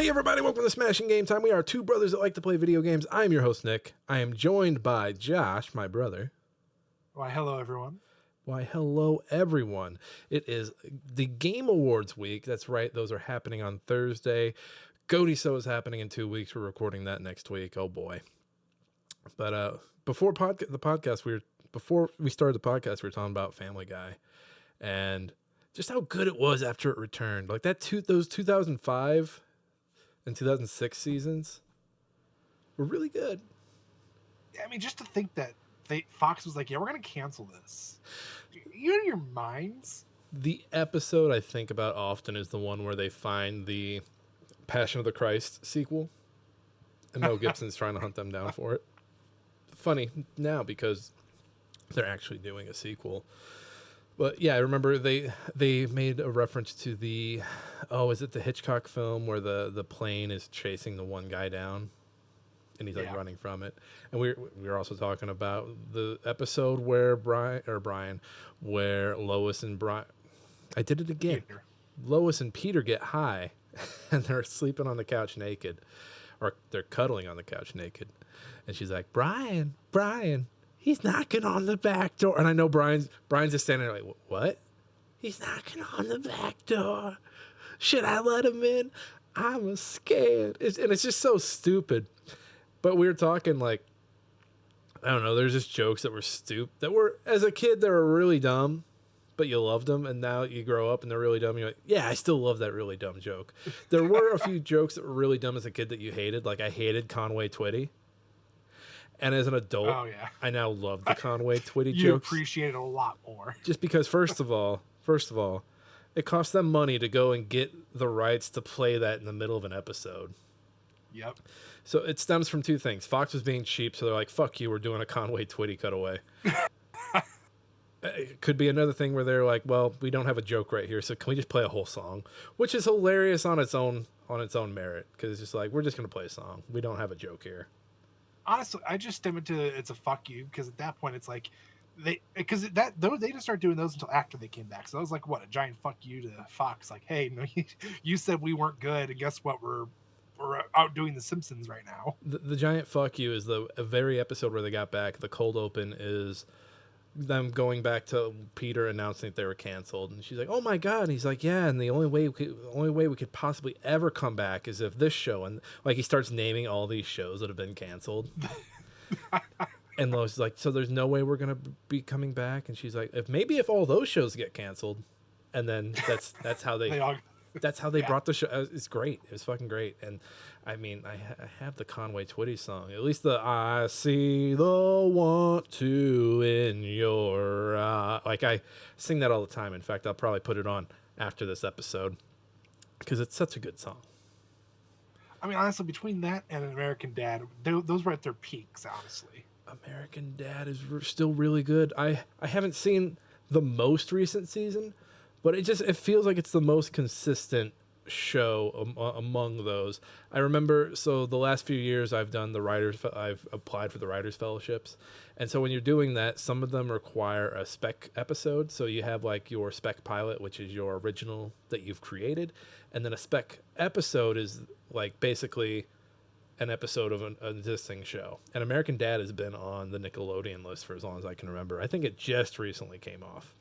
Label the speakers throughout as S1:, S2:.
S1: Hey everybody, welcome to Smashing Game Time. We are two brothers that like to play video games. I am your host, Nick. I am joined by Josh, my brother.
S2: Why, hello, everyone.
S1: Why, hello, everyone. It is the Game Awards week. That's right. Those are happening on Thursday. Goaty So is happening in 2 weeks. We're recording that next week. Oh, boy. But before we started the podcast, we were talking about Family Guy and just how good it was after it returned. Like those 2005 and 2006 seasons were really good.
S2: Yeah, I mean, just to think that Fox was like, yeah, we're going to cancel this. You in your minds?
S1: The episode I think about often is the one where they find the Passion of the Christ sequel, and Mel Gibson's trying to hunt them down for it. Funny now because they're actually doing a sequel. But yeah, I remember they made a reference to is it the Hitchcock film where the plane is chasing the one guy down and he's like running from it. And we were also talking about the episode where where Lois and Brian, I did it again.
S2: Peter.
S1: Lois and Peter get high and they're sleeping on the couch naked, or they're cuddling on the couch naked. And she's like, Brian, he's knocking on the back door. And I know Brian's just standing there like, what? He's knocking on the back door. Should I let him in? I'm scared. And it's just so stupid. But we were talking like, I don't know, there's just jokes that were stupid. That were, as a kid, they were really dumb, but you loved them. And now you grow up and they're really dumb. And you're like, yeah, I still love that really dumb joke. There were a few jokes that were really dumb as a kid that you hated. Like I hated Conway Twitty. And as an adult, I now love the Conway Twitty jokes.
S2: You appreciate it a lot more.
S1: Just because, first of all, it cost them money to go and get the rights to play that in the middle of an episode.
S2: Yep.
S1: So it stems from two things. Fox was being cheap, so they're like, fuck you, we're doing a Conway Twitty cutaway. It could be another thing where they're like, well, we don't have a joke right here, so can we just play a whole song? Which is hilarious on its own merit, because it's just like, we're just going to play a song. We don't have a joke here.
S2: Honestly, I just stem it to it's a fuck you, because at that point it's like they didn't start doing those until after they came back. So that was like what, a giant fuck you to Fox. Like, hey, no, you said we weren't good, and guess what? We're outdoing the Simpsons right now.
S1: The giant fuck you is the very episode where they got back. The cold open is them going back to Peter announcing that they were canceled, and she's like, "Oh my god!" And he's like, "Yeah." And the only way we could possibly ever come back is if this show, and like he starts naming all these shows that have been canceled. And Lois is like, "So there's no way we're gonna be coming back?" And she's like, "If all those shows get canceled," and then that's how they. That's how they brought the show. It's great. It was fucking great. And I mean, I have the Conway Twitty song. At least the I see the want to in your like I sing that all the time. In fact, I'll probably put it on after this episode because it's such a good song.
S2: I mean, honestly, between that and American Dad, those were at their peaks, honestly.
S1: American Dad is still really good. I haven't seen the most recent season, but it feels like it's the most consistent show among those. I remember, so the last few years I've applied for the writers fellowships. And so when you're doing that, some of them require a spec episode. So you have like your spec pilot, which is your original that you've created. And then a spec episode is like basically an episode of an existing show. And American Dad has been on the Nickelodeon list for as long as I can remember. I think it just recently came off.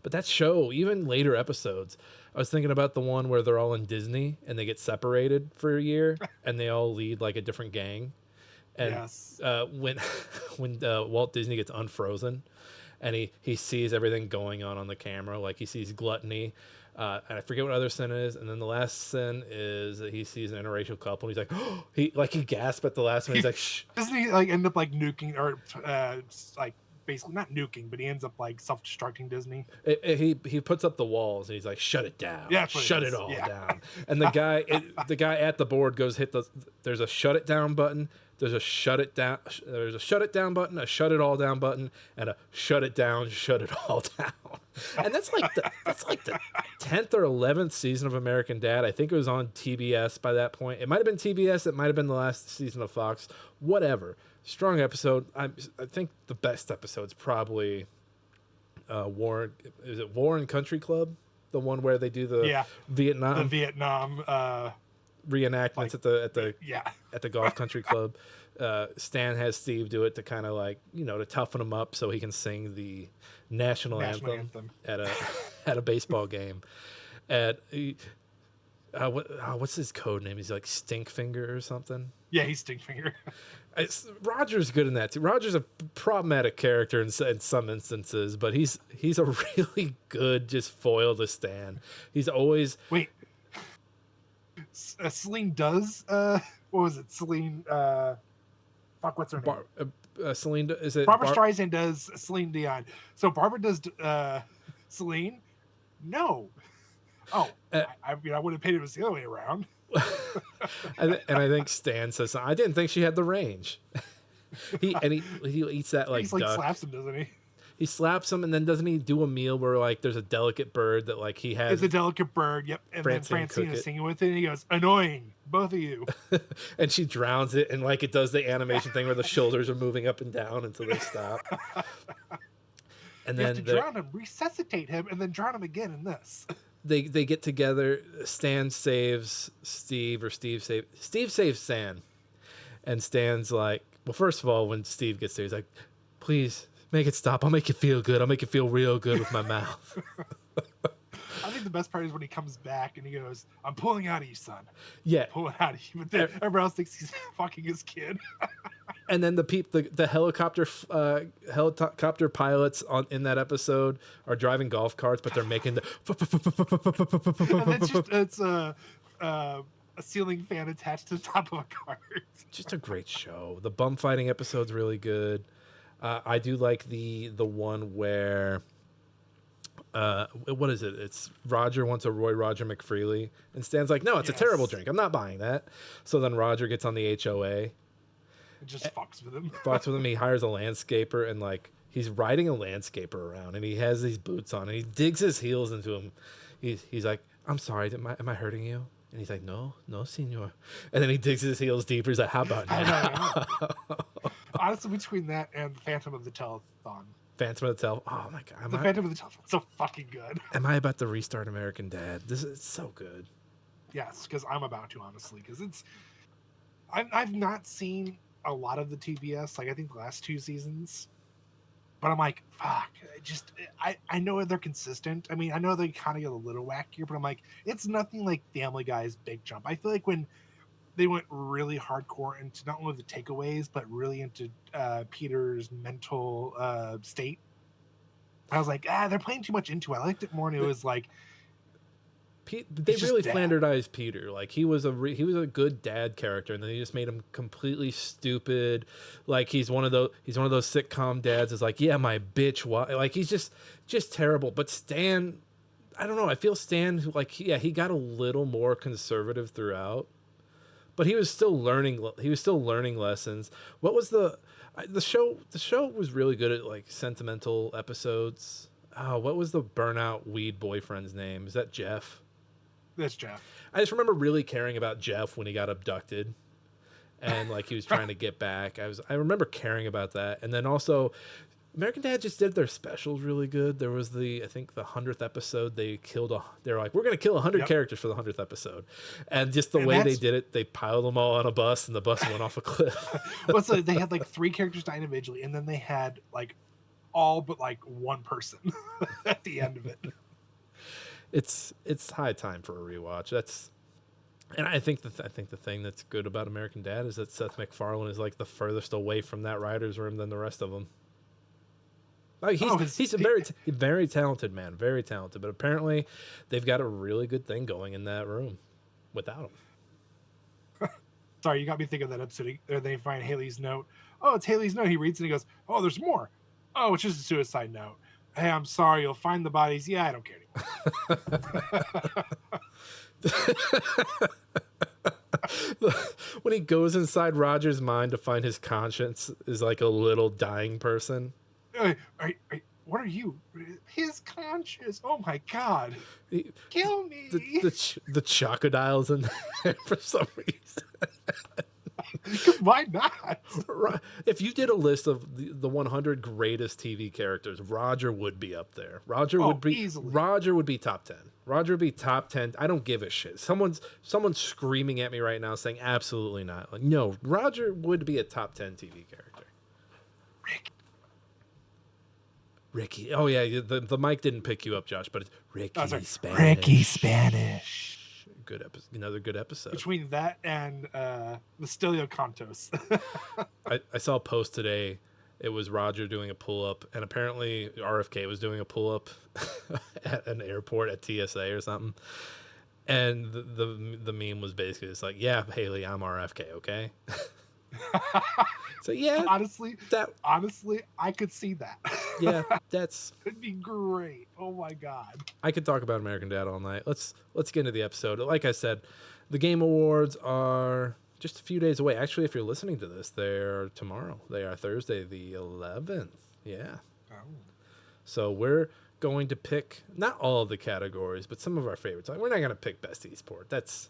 S1: But that show, even later episodes, I was thinking about the one where they're all in Disney and they get separated for a year and they all lead like a different gang. And when Walt Disney gets unfrozen and he sees everything going on the camera, like he sees gluttony, and I forget what other sin is. And then the last sin is that he sees an interracial couple. And he's like, oh, he gasped at the last one. He's like, shh.
S2: Doesn't he like end up like nuking or like basically not nuking, but he ends up like self-destructing Disney?
S1: He puts up the walls and he's like, shut it down.
S2: Yeah,
S1: shut it all down. And the guy at the board goes there's a shut it down button. There's a shut it down button, a shut it all down button, and a shut it down, shut it all down. And that's like the 10th or 11th season of American Dad. I think it was on TBS by that point. It might have been TBS. It might have been the last season of Fox. Whatever. Strong episode. I think the best episode's probably War and Country Club, the one where they do the Vietnam reenactments
S2: Like,
S1: at
S2: yeah.
S1: the golf country club. Stan has Steve do it to kind of like, to toughen him up so he can sing the national anthem at a at a baseball game. At what's his code name? He's like Stinkfinger or something.
S2: Yeah, he's Stinkfinger.
S1: Roger's good in that too. Roger's a problematic character in some instances, but he's a really good just foil to Stan. He's always
S2: Wait. Celine does what was it? Celine fuck, what's her name?
S1: Celine, is it
S2: Barbara Streisand does Celine Dion. So Barbara does Celine? No. Oh, I mean, I would have paid it was the other way around.
S1: and I think Stan says, I didn't think she had the range. he eats that like
S2: He's like
S1: duck.
S2: slaps him, doesn't he?
S1: He slaps him, and then doesn't he do a meal where like there's a delicate bird that like he has?
S2: It's a delicate bird. Yep. And then Francine is singing with it, and he goes, "Annoying, both of you."
S1: And she drowns it, and like it does the animation thing where the shoulders are moving up and down until they stop. And
S2: you
S1: then
S2: have to drown him, resuscitate him, and then drown him again in this.
S1: They get together. Stan saves Steve, or Steve saves Stan, and Stan's like, well, first of all, when Steve gets there, he's like, please make it stop. I'll make you feel good. I'll make you feel real good with my mouth.
S2: I think the best part is when he comes back and he goes, "I'm pulling out of you, son."
S1: Yeah,
S2: pulling out of you. But then everyone else thinks he's fucking his kid.
S1: And then the helicopter pilots in that episode are driving golf carts, but they're making the.
S2: And it's a ceiling fan attached to the top of a cart.
S1: Just a great show. The bum fighting episode's really good. I do like the one where. What is it? It's Roger wants a Roy Roger McFreely, and Stan's like, no, it's a terrible drink. I'm not buying that. So then Roger gets on the HOA.
S2: It just fucks with him.
S1: He hires a landscaper, and like he's riding a landscaper around, and he has these boots on, and he digs his heels into him. He's like, I'm sorry, am I hurting you? And he's like, no, senor. And then he digs his heels deeper. He's like, how about now?
S2: Honestly, between that and Phantom of the Telethon.
S1: Phantom of the Telethon. Oh my god.
S2: Phantom of the Telethon so fucking good.
S1: Am I about to restart American Dad? This is so good.
S2: Yes, because I'm about to, honestly, because I've not seen a lot of the TBS, like I think the last 2 seasons, but I'm like, fuck, I know they're consistent. I mean, I know they kind of get a little wackier, but I'm like, it's nothing like Family Guy's Big Jump. I feel like when they went really hardcore into not only the takeaways, but really into Peter's mental state, I was like, they're playing too much into it. I liked it more, and it was like,
S1: they really flanderized Peter. Like he was a good dad character, and then they just made him completely stupid. Like he's one of those sitcom dads. Is like, yeah, my bitch. Like he's just terrible. But Stan, I don't know. I feel Stan, like, he got a little more conservative throughout, but he was still learning. He was still learning lessons. What was the show? The show was really good at like sentimental episodes. Oh, what was the burnout weed boyfriend's name? Is that Jeff?
S2: That's Jeff.
S1: I just remember really caring about Jeff when he got abducted, and like he was trying to get back. I remember caring about that, and then also American Dad just did their specials really good. There was I think the 100th episode they're like, we're gonna kill 100 characters for the 100th episode, and just the way they did it, they piled them all on a bus, and the bus went off a cliff.
S2: Well, so they had like 3 characters die individually, and then they had like all but like 1 person at the end of it.
S1: It's high time for a rewatch. And I think the thing that's good about American Dad is that Seth MacFarlane is like the furthest away from that writer's room than the rest of them. Like he's a very talented man, very talented. But apparently, they've got a really good thing going in that room without him.
S2: Sorry, you got me thinking of that episode. They find Haley's note. Oh, it's Haley's note. He reads it and he goes, "Oh, there's more. Oh, it's just a suicide note. Hey, I'm sorry. You'll find the bodies. Yeah, I don't care anymore."
S1: When he goes inside Roger's mind to find his conscience is like a little dying person.
S2: What are you? His conscience. Oh my god! Kill me.
S1: The Chocodile's in there for some reason.
S2: Because why not?
S1: If you did a list of the 100 greatest TV characters, Roger would be up there.
S2: Oh, easily.
S1: Roger would be top 10. Roger would be top 10. I don't give a shit. Someone's screaming at me right now saying absolutely not. Like, no, Roger would be a top 10 TV character. Ricky. Oh yeah, the mic didn't pick you up, Josh, but it's Ricky Spanish.
S2: Ricky Spanish.
S1: Good episode. Another good episode.
S2: Between that and the Stelio Cantos.
S1: I saw a post today. It was Roger doing a pull-up, and apparently RFK was doing a pull-up at an airport at TSA or something. And the meme was basically it's like, yeah, Haley, I'm RFK, okay? So yeah,
S2: honestly, I could see that.
S1: Yeah, that's
S2: it'd be great. Oh my god,
S1: I could talk about American Dad all night. Let's get into the episode. Like I said, the Game Awards are just a few days away. Actually, if you're listening to this, they're tomorrow. They are Thursday, the 11th. Yeah.
S2: Oh.
S1: So we're going to pick not all of the categories, but some of our favorites. We're not going to pick best esport. That's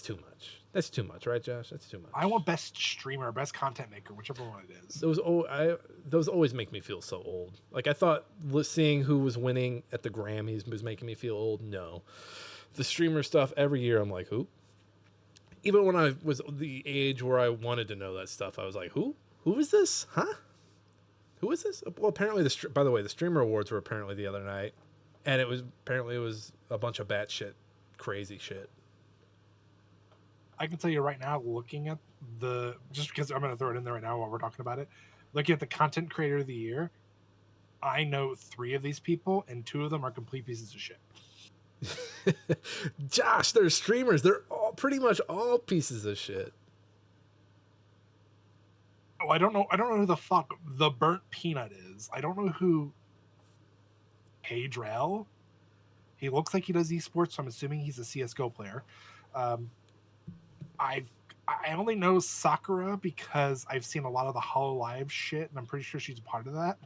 S1: too much. That's too much, right, Josh? That's too much.
S2: I want best streamer, best content maker, whichever one it is.
S1: Those always make me feel so old. Like I thought seeing who was winning at the Grammys was making me feel old. No, the streamer stuff every year I'm like, who? Even when I was the age where I wanted to know that stuff, I was like, who? Who is this? Huh? Who is this? Well, apparently by the way, the streamer awards were apparently the other night, and it was a bunch of batshit crazy shit.
S2: I can tell you right now, looking at just because I'm going to throw it in there right now while we're talking about it, looking at the content creator of the year, I know 3 of these people, and 2 of them are complete pieces of shit.
S1: Josh, they're streamers. They're pretty much all pieces of shit.
S2: Oh, I don't know who the fuck the Burnt Peanut is. I don't know who Hadrell. He looks like he does esports, so I'm assuming he's a CSGO player. I only know Sakura because I've seen a lot of the HoloLive shit, and I'm pretty sure she's a part of that.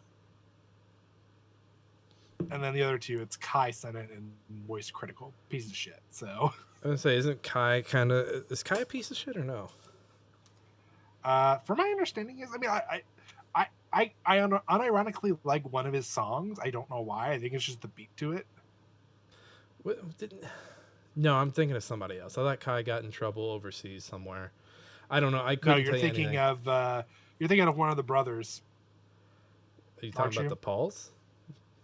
S2: And then the other 2, it's Kai Senate and Voice Critical, piece of shit. So
S1: I was gonna say, isn't Kai is Kai a piece of shit or no?
S2: From my understanding is, I mean, I unironically like one of his songs. I don't know why. I think it's just the beat to it.
S1: No, I'm thinking of somebody else. I thought Kai got in trouble overseas somewhere. I don't know. I couldn't.
S2: No, you're thinking of one of the brothers.
S1: Are you talking about the Pauls?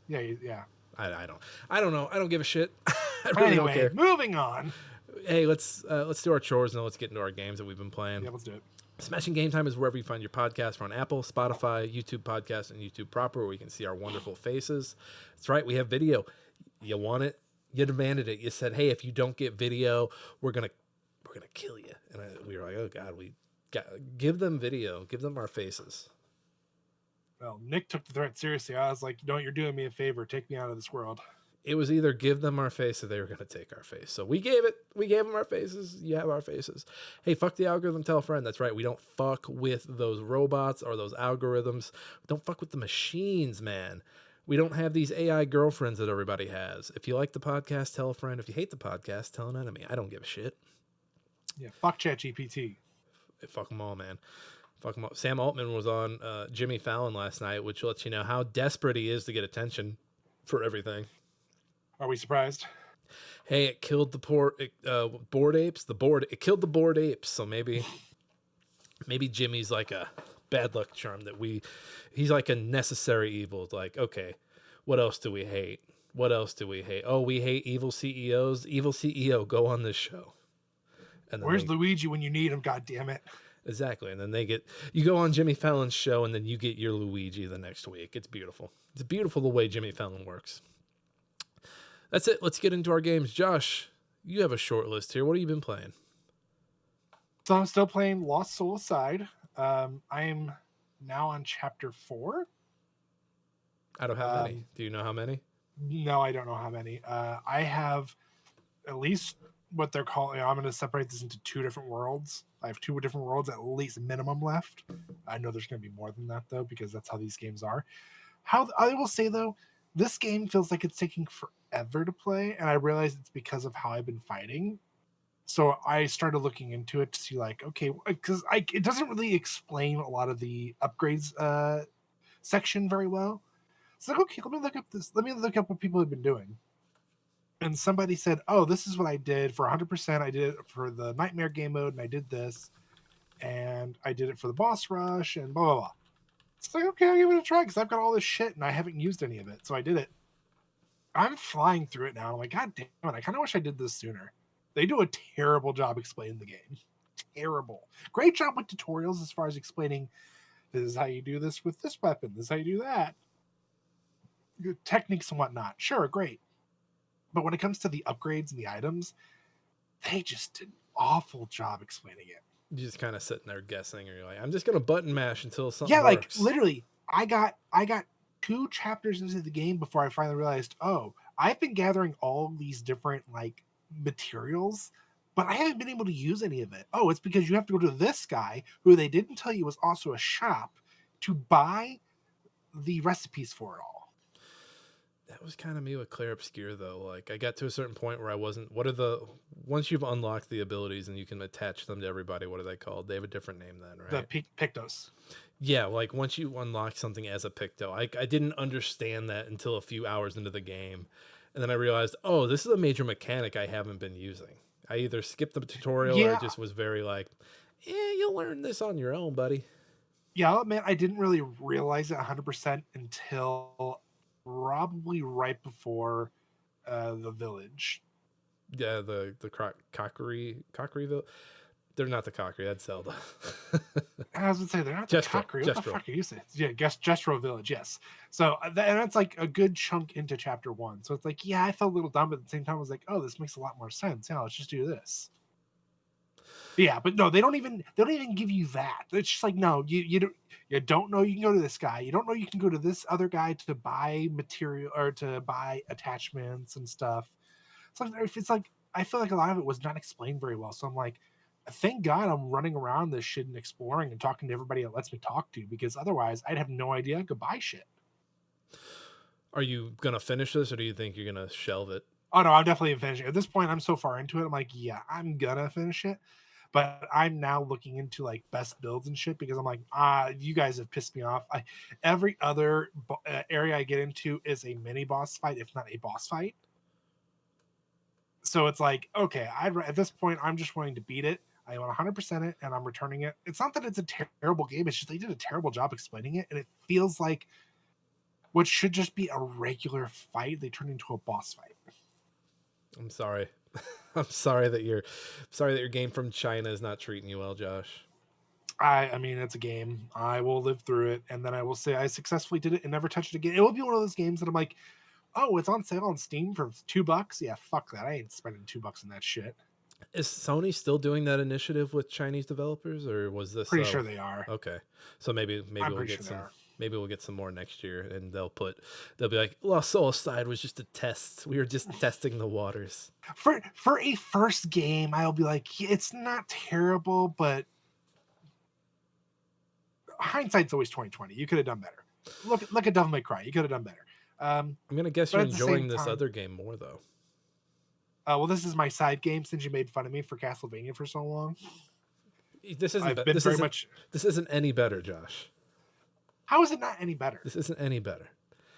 S2: Yeah, yeah.
S1: I don't know. I don't give a shit. I really
S2: anyway,
S1: don't care.
S2: Moving on.
S1: Hey, let's do our chores and let's get into our games that we've been playing.
S2: Yeah, let's do it.
S1: Smashing Game Time is wherever you find your podcast. We're on Apple, Spotify, YouTube Podcast, and YouTube Proper, where you can see our wonderful faces. That's right, we have video. You want it? You demanded it. You said, "Hey, if you don't get video, we're gonna kill you." And we were like, "Oh God, give them video. Give them our faces."
S2: Well, Nick took the threat seriously. I was like, "No, you're doing me a favor. Take me out of this world."
S1: It was either give them our face or they were going to take our face. So we gave it. We gave them our faces. You have our faces. Hey, fuck the algorithm. Tell a friend. That's right. We don't fuck with those robots or those algorithms. Don't fuck with the machines, man. We don't have these AI girlfriends that everybody has. If you like the podcast, tell a friend. If you hate the podcast, tell an enemy. I don't give a shit.
S2: Yeah, fuck ChatGPT.
S1: Fuck them all, man. Fuck them all. Sam Altman was on Jimmy Fallon last night, which lets you know how desperate he is to get attention for everything.
S2: Are we surprised?
S1: Hey, it killed the bored apes. It killed the bored apes. So maybe Jimmy's like a bad luck charm he's like a necessary evil. It's like, okay, what else do we hate? What else do we hate? Oh, we hate evil CEOs. Evil CEO, go on this show. And then
S2: where's Luigi when you need him? God damn it.
S1: Exactly. And then you go on Jimmy Fallon's show and then you get your Luigi the next week. It's beautiful. It's beautiful the way Jimmy Fallon works. That's it. Let's get into our games. Josh, you have a short list here. What have you been playing?
S2: So I'm still playing Lost Soul Aside. I am now on chapter 4.
S1: Out of how many? Do you know how many?
S2: No, I don't know how many. I have at least what they're calling. I'm going to separate this into 2 different worlds. I have 2 different worlds at least minimum left. I know there's going to be more than that though, because that's how these games are. I will say though, this game feels like it's taking forever to play, and I realize it's because of how I've been fighting. So I started looking into it to see like, okay, because it doesn't really explain a lot of the upgrades section very well. It's like, okay, let me look up this. Let me look up what people have been doing. And somebody said, oh, this is what I did for 100%. I did it for the nightmare game mode, and I did this, and I did it for the boss rush, and blah blah blah. It's like, okay, I'll give it a try because I've got all this shit and I haven't used any of it. So I did it. I'm flying through it now. I'm like, God damn it, I kind of wish I did this sooner. They do a terrible job explaining the game. Terrible. Great job with tutorials as far as explaining this is how you do this with this weapon, this is how you do that. Good techniques and whatnot. Sure, great. But when it comes to the upgrades and the items, they just did an awful job explaining it.
S1: You just kind of sitting there guessing, or you're like, I'm just gonna button mash until something
S2: Yeah, like
S1: works.
S2: literally, I got 2 chapters into the game before I finally realized, oh, I've been gathering all these different like materials, but I haven't been able to use any of it. Oh, it's because you have to go to this guy who they didn't tell you was also a shop to buy the recipes for it all.
S1: That was kind of me with Claire Obscure though. Like I got to a certain point where I wasn't. Once you've unlocked the abilities and you can attach them to everybody? What are they called? They have a different name then, right?
S2: The Pictos.
S1: Yeah, like once you unlock something as a Picto, I didn't understand that until a few hours into the game, and then I realized, oh, this is a major mechanic I haven't been using. I either skipped the tutorial or I
S2: Yeah,
S1: just was very like, you'll learn this on your own, buddy.
S2: yeah, I'll admit I didn't really realize it 100% until probably right before the village.
S1: Yeah, Cockeryville. They're not the Cockery. That's Zelda.
S2: I was gonna say they're not the Cockery. What the
S1: Jestro.
S2: fuck are you saying? Yeah, Jestro Village. Yes. So and that's like a good chunk into chapter 1. So it's like, yeah, I felt a little dumb, but at the same time, I was like, oh, this makes a lot more sense. Yeah, let's just do this. Yeah, but no, they don't even give you that. It's just like, no, you don't know you can go to this guy. You don't know you can go to this other guy to buy material or to buy attachments and stuff. So if it's like, I feel like a lot of it was not explained very well. So I'm like, thank God I'm running around this shit and exploring and talking to everybody that lets me talk to, because otherwise I'd have no idea I could buy shit.
S1: Are you gonna finish this, or do you think you're gonna shelve it?
S2: Oh no, I'm definitely finishing. At this point, I'm so far into it. I'm like, yeah, I'm gonna finish it. But I'm now looking into like best builds and shit because I'm like, you guys have pissed me off. Every other area I get into is a mini boss fight, if not a boss fight. So it's like, okay, at this point, I'm just wanting to beat it. I want 100% it, and I'm returning it. It's not that it's a terrible game. It's just they did a terrible job explaining it, and it feels like what should just be a regular fight, they turned into a boss fight.
S1: I'm sorry. I'm sorry that your game from China is not treating you well, Josh.
S2: I mean, it's a game. I will live through it, and then I will say I successfully did it and never touched it again. It will be one of those games that I'm like, oh, it's on sale on Steam for $2. Yeah, fuck that. I ain't spending $2 on that shit.
S1: Is Sony still doing that initiative with Chinese developers, or was this
S2: Pretty sure they are.
S1: okay? So maybe
S2: I'm
S1: we'll
S2: pretty
S1: get
S2: sure they
S1: some
S2: are.
S1: maybe we'll get some more next year, and they'll be like, Lost Soul Side was just a test. We were just testing the waters.
S2: For a first game, I'll be like, yeah, it's not terrible, but hindsight's always 2020. You could have done better. Look at Devil May Cry. You could have done better.
S1: I'm gonna guess
S2: But
S1: you're
S2: at the same
S1: enjoying this
S2: time,
S1: other game more though.
S2: well, this is my side game since you made fun of me for Castlevania for so long.
S1: This isn't.
S2: I've been very much.
S1: This isn't any better, Josh.
S2: How is it not any better?
S1: This isn't any better.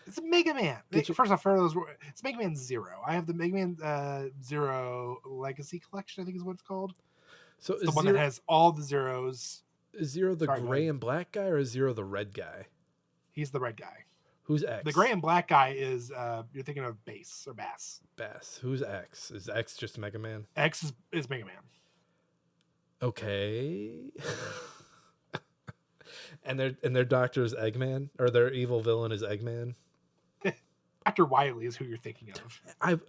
S2: It's a Mega Man. First off, for those, it's Mega Man Zero. I have the Mega Man Zero Legacy Collection, I think is what it's called.
S1: So
S2: It's the one that has all the zeros.
S1: Is Zero the gray and black guy, or is Zero the red guy?
S2: He's the red guy.
S1: Who's X?
S2: The gray and black guy is you're thinking of Bass or Bass.
S1: Bass. Who's X? Is X just Mega Man?
S2: X is Mega Man.
S1: Okay. and their doctor is Eggman, or their evil villain is Eggman.
S2: Dr. Wily is who you're thinking of.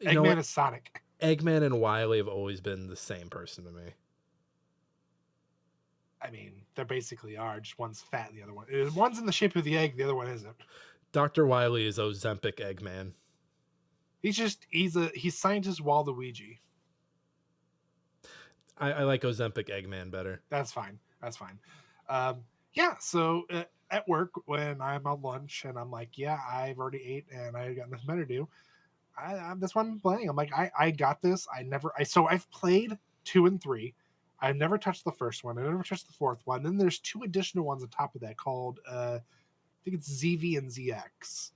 S1: Eggman
S2: is Sonic.
S1: Eggman and Wily have always been the same person to me.
S2: I mean, they basically are. Just one's fat, and the other one. One's in the shape of the egg, the other one isn't.
S1: Dr. Wily is Ozempic Eggman.
S2: He's scientist Waluigi.
S1: I like Ozempic Eggman better.
S2: That's fine. Yeah. So at work when I'm on lunch and I'm like, yeah, I've already ate and I got nothing better to do. That's what I'm playing. I'm like, I got this. I've played 2 and 3. I've never touched the first one. I never touched the fourth one. Then there's 2 additional ones on top of that called I think it's ZV and ZX.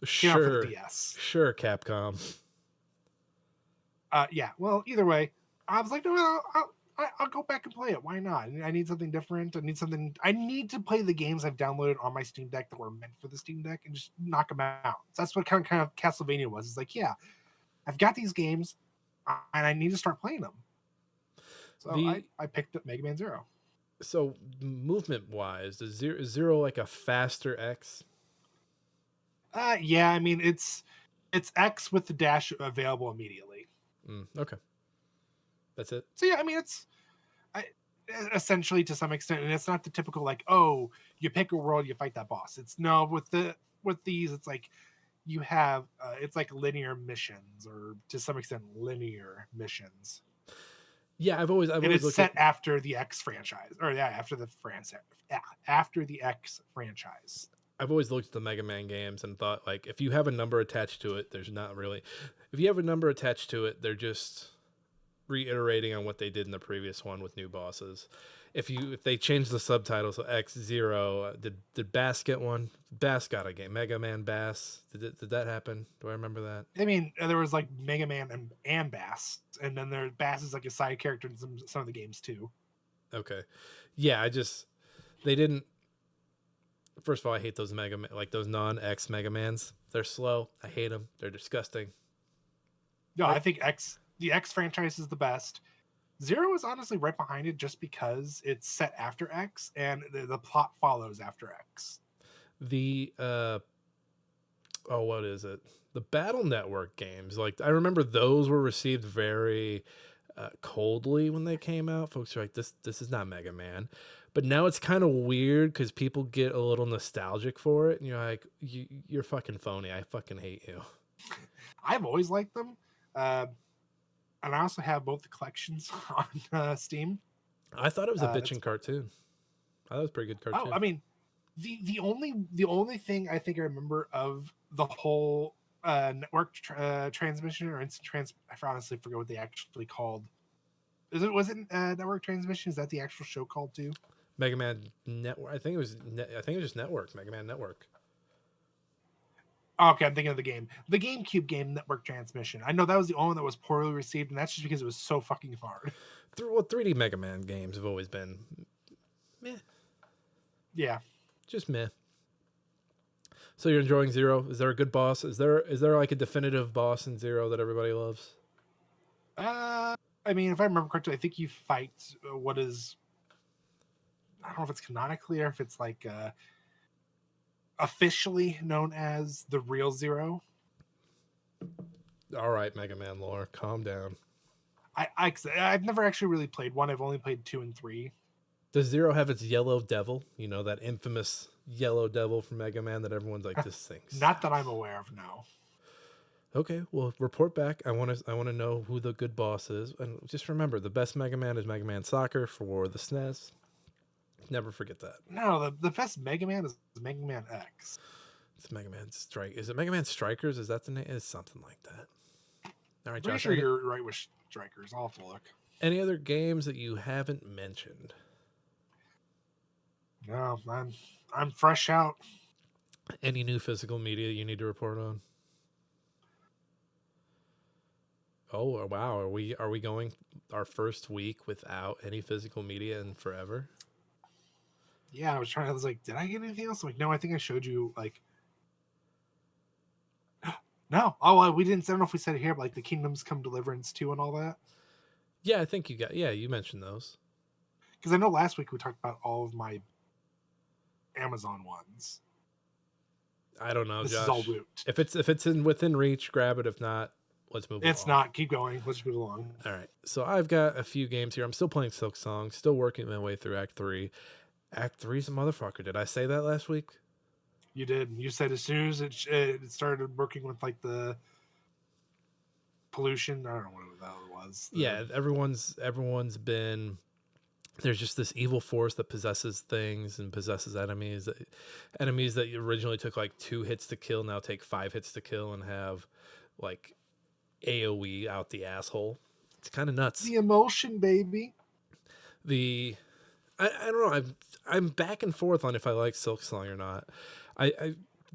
S2: Came out for the
S1: Sure,
S2: DS.
S1: sure, Capcom.
S2: Yeah. Well, either way, I was like, no, I'll go back and play it. Why not? I need something different. I need to play the games I've downloaded on my Steam Deck that were meant for the Steam Deck and just knock them out. So that's what kind of Castlevania was. It's like, yeah, I've got these games and I need to start playing them. So I picked up Mega Man Zero.
S1: So movement wise, is Zero like a faster X?
S2: Yeah, I mean it's X with the dash available immediately.
S1: Okay, that's it.
S2: So yeah, I mean it's essentially to some extent, and it's not the typical like, oh, you pick a world, you fight that boss. It's no with these, it's like you have it's like linear missions, or to some extent linear missions.
S1: Yeah, I've always
S2: it's
S1: looked
S2: set after the X franchise, or yeah, after the X franchise.
S1: I've always looked at the Mega Man games and thought, like, if you have a number attached to it, there's not really. If you have a number attached to it, they're just reiterating on what they did in the previous one with new bosses. If they change the subtitle, so X0, did Bass get one? Bass got a game. Mega Man Bass. Did that happen? Do I remember that?
S2: I mean, there was like Mega Man and Bass, and then Bass is like a side character in some of the games too.
S1: Okay, yeah, they didn't. First of all, I hate those like those non-X Mega Mans. They're slow. I hate them. They're disgusting.
S2: No, I think the X franchise is the best. Zero is honestly right behind it just because it's set after X and the plot follows after X.
S1: What is it? The Battle Network games. Like, I remember those were received very coldly when they came out. Folks are like, this is not Mega Man. But now it's kind of weird because people get a little nostalgic for it, and you're like, you're fucking phony. I fucking hate you.
S2: I've always liked them, and I also have both the collections on Steam.
S1: I thought it was a bitchin' cartoon. I thought it was a pretty good cartoon.
S2: Oh, I mean, the only thing I think I remember of the whole network transmission or instant I honestly forget what they actually called. Was it network transmission? Is that the actual show called too?
S1: Mega Man Network. I think it was just Network. Mega Man Network.
S2: Okay, I'm thinking of the game. The GameCube game, Network Transmission. I know that was the only one that was poorly received, and that's just because it was so fucking hard.
S1: 3D Mega Man games have always been meh.
S2: Yeah.
S1: Just meh. So you're enjoying Zero? Is there a good boss? Is there like a definitive boss in Zero that everybody loves?
S2: I mean, if I remember correctly, I think you fight what is... I don't know if it's canonically or if it's like... officially known as the real Zero.
S1: All right, Mega Man lore, calm down.
S2: I've never actually really played one. I've only played 2 and 3.
S1: Does Zero have its yellow devil? You know, that infamous yellow devil from Mega Man that everyone's like, this thing sucks.
S2: Not that I'm aware of, no.
S1: Okay, well, report back. I want to know who the good boss is, and just remember, the best Mega Man is Mega Man Soccer for the SNES. Never forget that.
S2: No, the best Mega Man is Mega Man X.
S1: It's Mega Man Strike. Is it Mega Man Strikers? Is that the name? It's something like that. All right,
S2: Pretty
S1: Josh.
S2: sure you're right with Strikers. I'll have to look.
S1: Any other games that you haven't mentioned?
S2: No, I'm fresh out.
S1: Any new physical media you need to report on? Oh wow, are we going our first week without any physical media in forever?
S2: Yeah, I was like, did I get anything else? I'm like, no, I think I showed you like. No, we didn't. I don't know if we said it here, but like the Kingdoms Come Deliverance 2 and all that.
S1: Yeah, I think you mentioned those.
S2: Because I know last week we talked about all of my Amazon ones.
S1: I don't know,
S2: this
S1: Josh.
S2: Is all loot.
S1: If it's within reach, grab it. If not, let's move.
S2: It's not. Keep going. Let's move along.
S1: All right. So I've got a few games here. I'm still playing Silk Song. Still working my way through Act 3. Act 3's a motherfucker. Did I say that last week?
S2: You did. You said as soon as it started working with like the pollution. I don't know what that was.
S1: Yeah, everyone's been. There's just this evil force that possesses things and possesses enemies. Enemies that originally took like 2 hits to kill now take 5 hits to kill and have like AOE out the asshole. It's kind of nuts.
S2: The emotion, baby.
S1: I don't know. I'm back and forth on if I like Silk Song or not. I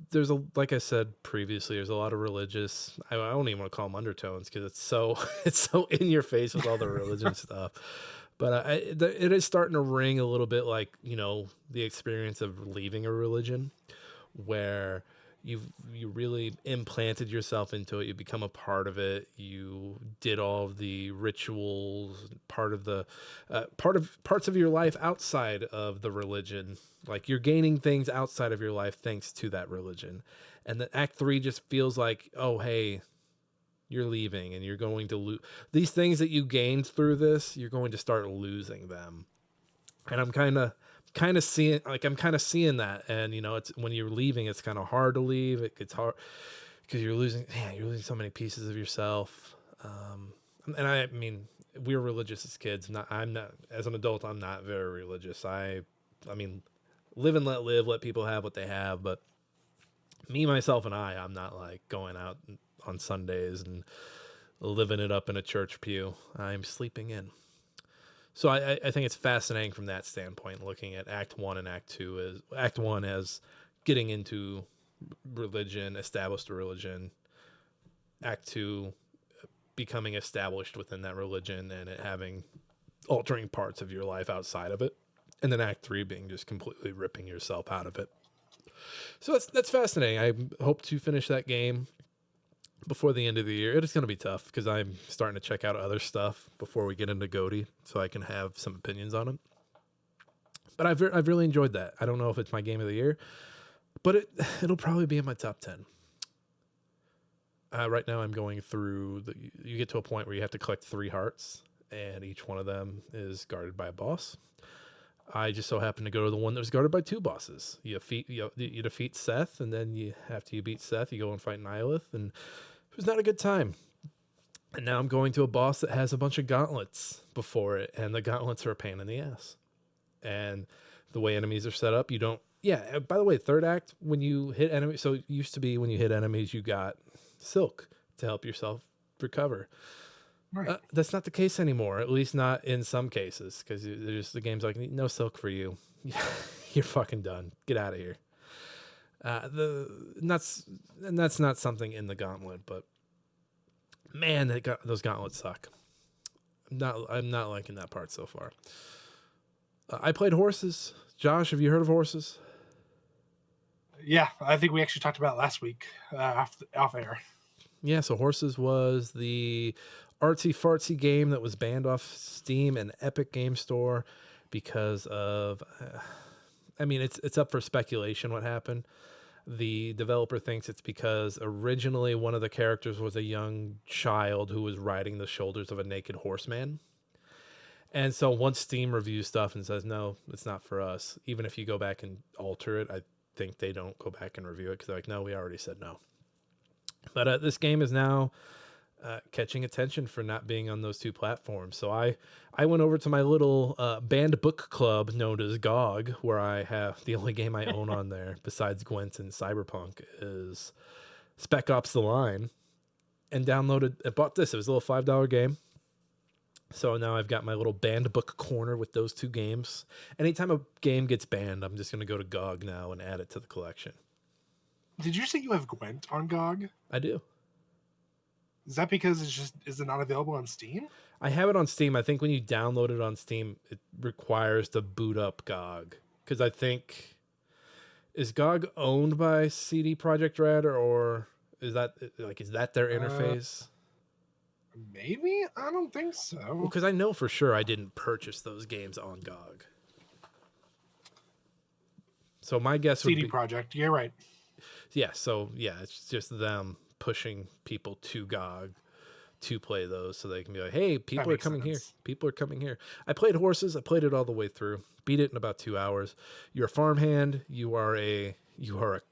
S1: there's a, like I said previously, there's a lot of religious. I don't even want to call them undertones because it's so it's so in your face with all the religion stuff. But it is starting to ring a little bit like, you know, the experience of leaving a religion, where you really implanted yourself into it. You become a part of it. You did all of the rituals, parts of your life outside of the religion. Like you're gaining things outside of your life thanks to that religion. And then Act 3 just feels like, oh hey, you're leaving and you're going to lose these things that you gained through this. You're going to start losing them. And I'm kind of seeing that. And you know, it's when you're leaving, it's kind of hard to leave. It gets hard because you're losing so many pieces of yourself. And I mean, we were religious as kids. I'm not as an adult. I'm not very religious. I mean, live and let live. Let people have what they have. But me, myself, and I'm not like going out on Sundays and living it up in a church pew. I'm sleeping in. So I think it's fascinating from that standpoint, looking at Act 1 and Act 2 as Act 1 as getting into religion, established a religion. Act 2 becoming established within that religion and it having altering parts of your life outside of it. And then Act 3 being just completely ripping yourself out of it. So that's fascinating. I hope to finish that game before the end of the year. It is going to be tough because I'm starting to check out other stuff before we get into GOTY so I can have some opinions on it. But I've really enjoyed that. I don't know if it's my game of the year, but it'll probably be in my top 10. Right now I'm going through you get to a point where you have to collect 3 hearts and each one of them is guarded by a boss. I just so happen to go to the one that was guarded by 2 bosses. You defeat Seth, and then after you beat Seth, you go and fight Nihilith, and it was not a good time. And now I'm going to a boss that has a bunch of gauntlets before it, and the gauntlets are a pain in the ass. And the way enemies are set up, you don't... Yeah, by the way, third act, when you hit enemies... So it used to be when you hit enemies, you got silk to help yourself recover.
S2: Right.
S1: That's not the case anymore, at least not in some cases, because the game's like, no silk for you. You're fucking done. Get out of here. That's not something in the gauntlet, but man, those gauntlets suck. I'm not liking that part so far. I played horses. Josh, have you heard of horses?
S2: Yeah, I think we actually talked about it last week off air.
S1: Yeah, so Horses was the artsy fartsy game that was banned off Steam and Epic Game Store because of, I mean, it's up for speculation what happened. The developer thinks it's because originally one of the characters was a young child who was riding the shoulders of a naked horseman. And so once Steam reviews stuff and says, no, it's not for us, even if you go back and alter it, I think they don't go back and review it because they're like, no, we already said no. But this game is now catching attention for not being on those 2 platforms. So I went over to my little banned book club known as GOG, where I have the only game I own on there besides Gwent and Cyberpunk is Spec Ops: The Line, and bought this. It was a little $5 game. So now I've got my little banned book corner with those 2 games. Anytime a game gets banned, I'm just going to go to GOG now and add it to the collection.
S2: Did you say you have Gwent on GOG?
S1: I do.
S2: Is that because is it not available on Steam?
S1: I have it on Steam. I think when you download it on Steam, it requires to boot up GOG. Because I think, is GOG owned by CD Projekt Red, or is that their interface?
S2: Maybe? I don't think so.
S1: Because I know for sure I didn't purchase those games on GOG. So my guess would be...
S2: CD Projekt, you're right.
S1: Yeah, so yeah, it's just them pushing people to GOG to play those so they can be like, hey, people are coming here. People are coming here. I played Horses. I played it all the way through. Beat it in about 2 hours. You're a farmhand. You are a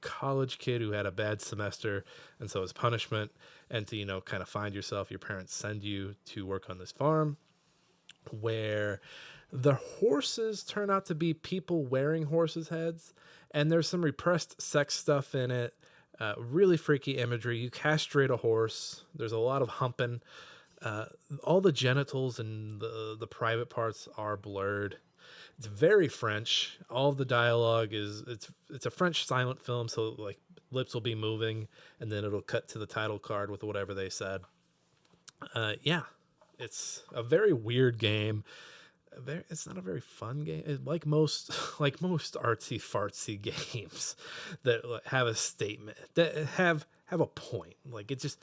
S1: college kid who had a bad semester, and so as punishment and to, kind of find yourself, your parents send you to work on this farm where the horses turn out to be people wearing horses' heads, and there's some repressed sex stuff in it. Really freaky imagery. You castrate a horse. There's a lot of humping. All the genitals and the private parts are blurred. It's very French. All of the dialogue is it's a French silent film, so like lips will be moving, and then it'll cut to the title card with whatever they said. Yeah, it's a very weird game. It's not a very fun game. Like most like most artsy fartsy games that have a statement, that have a point. Like it just,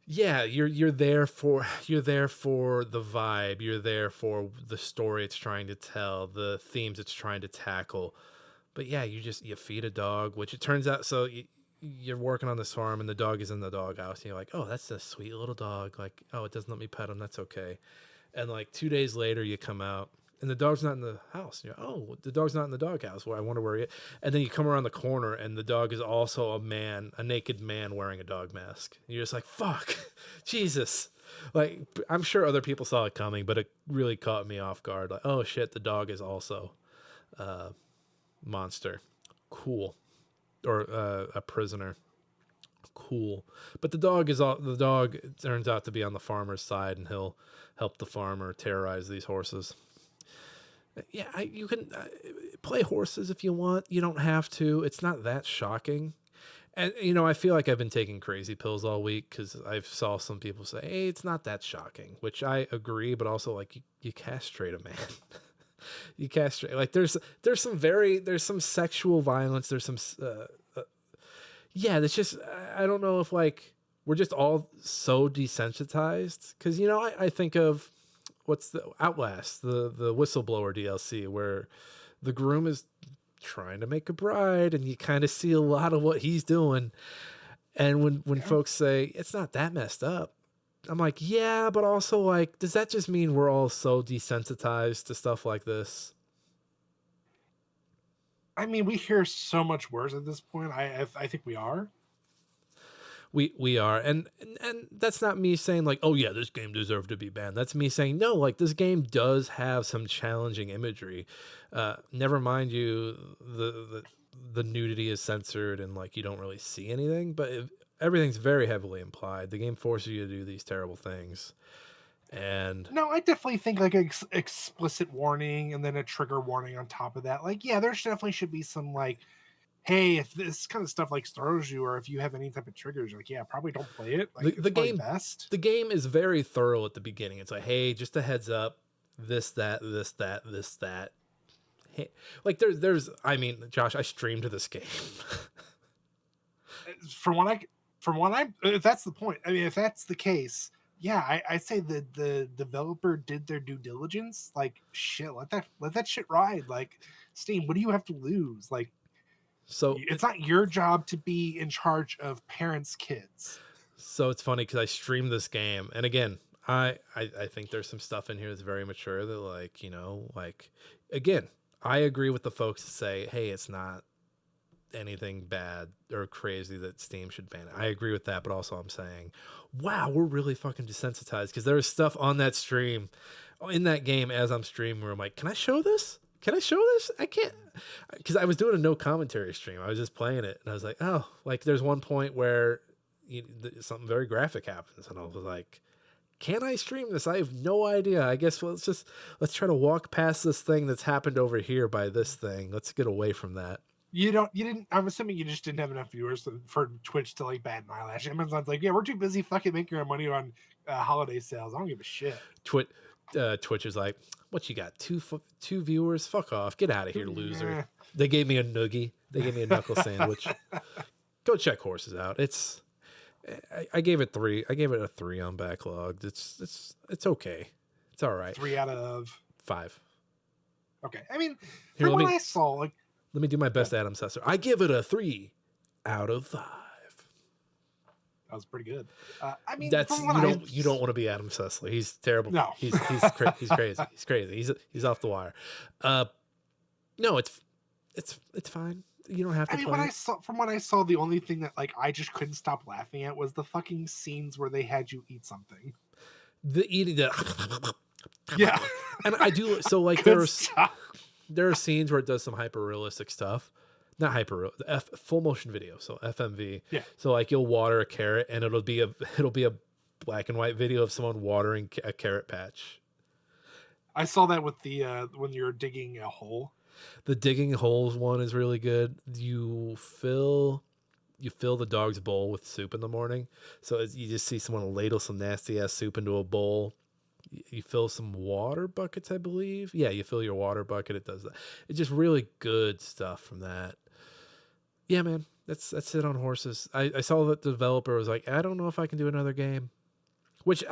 S1: yeah, you're there for the vibe. You're there for the story it's trying to tell, the themes it's trying to tackle. But yeah, you feed a dog, which it turns out, so you're working on this farm and the dog is in the doghouse. And you're like, oh, that's a sweet little dog. Like, oh, it doesn't let me pet him. That's okay. And like 2 days later, you come out and the dog's not in the house. You're, oh, the dog's not in the doghouse. Well, I wonder where he is. And then you come around the corner and the dog is also a naked man wearing a dog mask. And you're just like, fuck, Jesus. Like, I'm sure other people saw it coming, but it really caught me off guard. Like, oh shit, the dog is also monster. Cool. Or a prisoner. Cool. But the dog turns out to be on the farmer's side, and he'll help the farmer terrorize these horses. Yeah, you can play horses if you want. You don't have to. It's not that shocking. And I feel like I've been taking crazy pills all week because I saw some people say, "Hey, it's not that shocking," which I agree. But also, like, you castrate a man. You castrate, like, there's some sexual violence. There's some yeah, that's just, I don't know if like we're just all so desensitized because I think of what's the Outlast, the whistleblower DLC where the groom is trying to make a bride and you kind of see a lot of what he's doing. And when folks say it's not that messed up, I'm like, yeah, but also, like, does that just mean we're all so desensitized to stuff like this?
S2: I mean, we hear so much worse at this point. I think we are.
S1: We are, and that's not me saying like, oh yeah, this game deserved to be banned. That's me saying no, like, this game does have some challenging imagery. Never mind the nudity is censored and like you don't really see anything, but everything's very heavily implied. The game forces you to do these terrible things. And
S2: no, I definitely think like an explicit warning and then a trigger warning on top of that. Like, yeah, there definitely should be some like, hey, if this kind of stuff like throws you, or if you have any type of triggers, like, yeah, probably don't play it. Like,
S1: the game
S2: best.
S1: The game is very thorough at the beginning. It's like, hey, just a heads up, this, that, this, that, this, that. Hey, like there's I mean, Josh, I streamed this game.
S2: From what I if that's the point, I mean, if that's the case, yeah, I say the developer did their due diligence. Like, shit, let that shit ride. Like, Steam, what do you have to lose? Like, so it's not your job to be in charge of parents' kids.
S1: So it's funny because I streamed this game, and again, I think there's some stuff in here that's very mature that, like, like, again, I agree with the folks that say, hey, it's not anything bad or crazy that Steam should ban it. I agree with that, but also I'm saying, wow, we're really fucking desensitized because there is stuff on that stream, in that game as I'm streaming where I'm like, can I show this? Can I show this? I can't, because I was doing a no commentary stream. I was just playing it, and I was like, oh, like there's one point where something very graphic happens, and I was like, can I stream this? I have no idea. I guess let's try to walk past this thing that's happened over here by this thing. Let's get away from that.
S2: You didn't. I'm assuming you just didn't have enough viewers for Twitch to like ban my eyelash. Amazon's like, yeah, we're too busy fucking making our money on holiday sales. I don't give a shit.
S1: Twitch is like, what you got? Two viewers? Fuck off. Get out of here, loser. They gave me a noogie. They gave me a knuckle sandwich. Go check horses out. I gave it 3. I gave it a 3 on backlog. It's okay. It's all right.
S2: 3 out of
S1: 5.
S2: Okay. I mean, from what I saw, like,
S1: let me do my best Adam Sessler. I give it a 3 out of 5.
S2: That was pretty good. I mean,
S1: that's you don't want to be Adam Sessler. He's terrible.
S2: No,
S1: he's crazy. He's crazy. He's off the wire. No, it's fine. You don't have to. I mean,
S2: from what I saw, the only thing that like I just couldn't stop laughing at was the fucking scenes where they had you eat something.
S1: The eating,
S2: yeah,
S1: and I do so like there are scenes where it does some hyper realistic stuff. Not hyper full motion video, so FMV.
S2: Yeah.
S1: So like you'll water a carrot and it'll be a black and white video of someone watering a carrot patch.
S2: I saw that with the when you're digging a hole.
S1: The digging holes one is really good. You fill the dog's bowl with soup in the morning. So you just see someone ladle some nasty ass soup into a bowl. You fill some water buckets, I believe. Yeah, you fill your water bucket. It does that. It's just really good stuff from that. Yeah, man, that's it on horses. I saw that the developer was like, I don't know if I can do another game. Which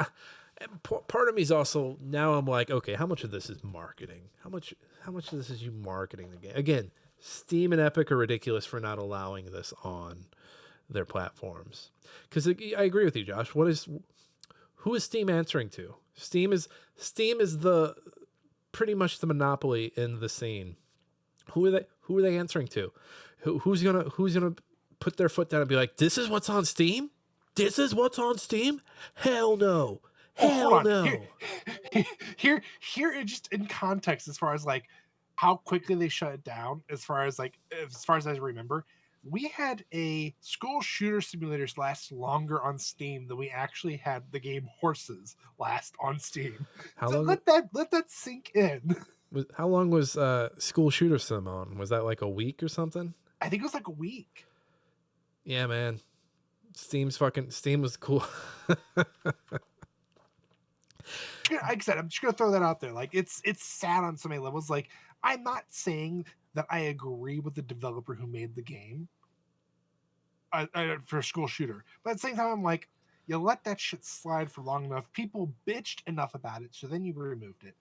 S1: part of me is also now I'm like, okay, how much of this is marketing? How much of this is you marketing the game? Again, Steam and Epic are ridiculous for not allowing this on their platforms. Because I agree with you, Josh. Who is Steam answering to? Steam is the pretty much the monopoly in the scene. Who are they answering to? Who's gonna put their foot down and be like, this is what's on Steam? This is what's on Steam? Hell no. Hell no.
S2: Here, just in context, as far as like how quickly they shut it down, as far as I remember, we had a school shooter simulators last longer on Steam than we actually had the game Horses last on Steam.
S1: How
S2: so
S1: long?
S2: Let that sink in.
S1: How long was School Shooter Sim on? Was that like a week or something?
S2: I think it was like a week.
S1: Yeah, man. Steam was cool.
S2: Like I said, I'm just gonna throw that out there. Like it's sad on so many levels. Like I'm not saying that I agree with the developer who made the game for a school shooter, but at the same time, I'm like, you let that shit slide for long enough. People bitched enough about it, so then you removed it.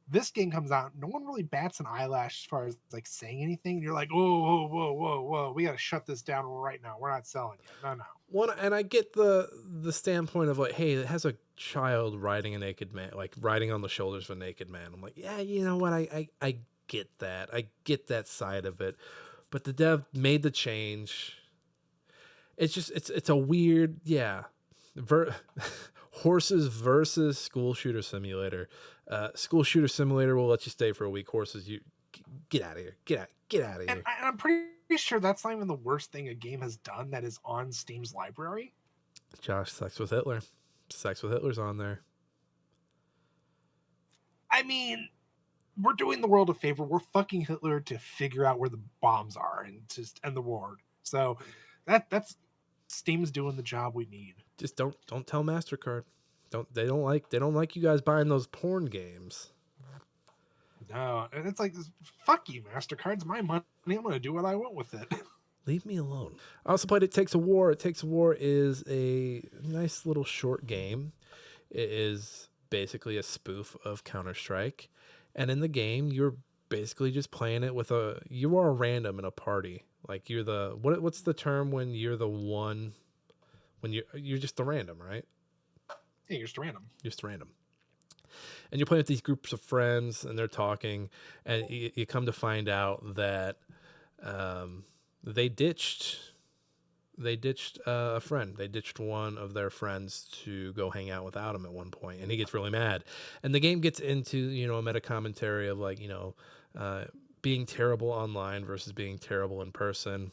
S2: This game comes out, no one really bats an eyelash as far as like saying anything. You're like, oh, whoa, we got to shut this down right now. We're not selling it. No.
S1: One, and I get the standpoint of like, hey, it has a child riding a naked man, like riding on the shoulders of a naked man. I'm like, yeah, you know what? I get that. I get that side of it, but the dev made the change. It's just it's a weird, yeah. Horses versus School Shooter Simulator. School Shooter Simulator will let you stay for a week. Horses, you get out of here. Get out of here.
S2: And I'm pretty sure that's not even the worst thing a game has done that is on Steam's library.
S1: Josh, Sex with Hitler. Sex with Hitler's on there.
S2: I mean, we're doing the world a favor. We're fucking Hitler to figure out where the bombs are and to end the war. So that's Steam's doing the job we need.
S1: Just don't tell MasterCard. They don't like you guys buying those porn games.
S2: No, and it's like, fuck you, MasterCard's my money. I'm gonna do what I want with it.
S1: Leave me alone. I also played It Takes a War. It Takes a War is a nice little short game. It is basically a spoof of Counter-Strike, and in the game you're basically just playing it with you are a random in a party. Like you're the what's the term when you're the one, when you're just the random, right?
S2: Yeah, you're just random.
S1: Just random. And you're playing with these groups of friends, and they're talking, and you come to find out that they ditched a friend. They ditched one of their friends to go hang out without him at one point, and he gets really mad. And the game gets into a meta commentary of like being terrible online versus being terrible in person,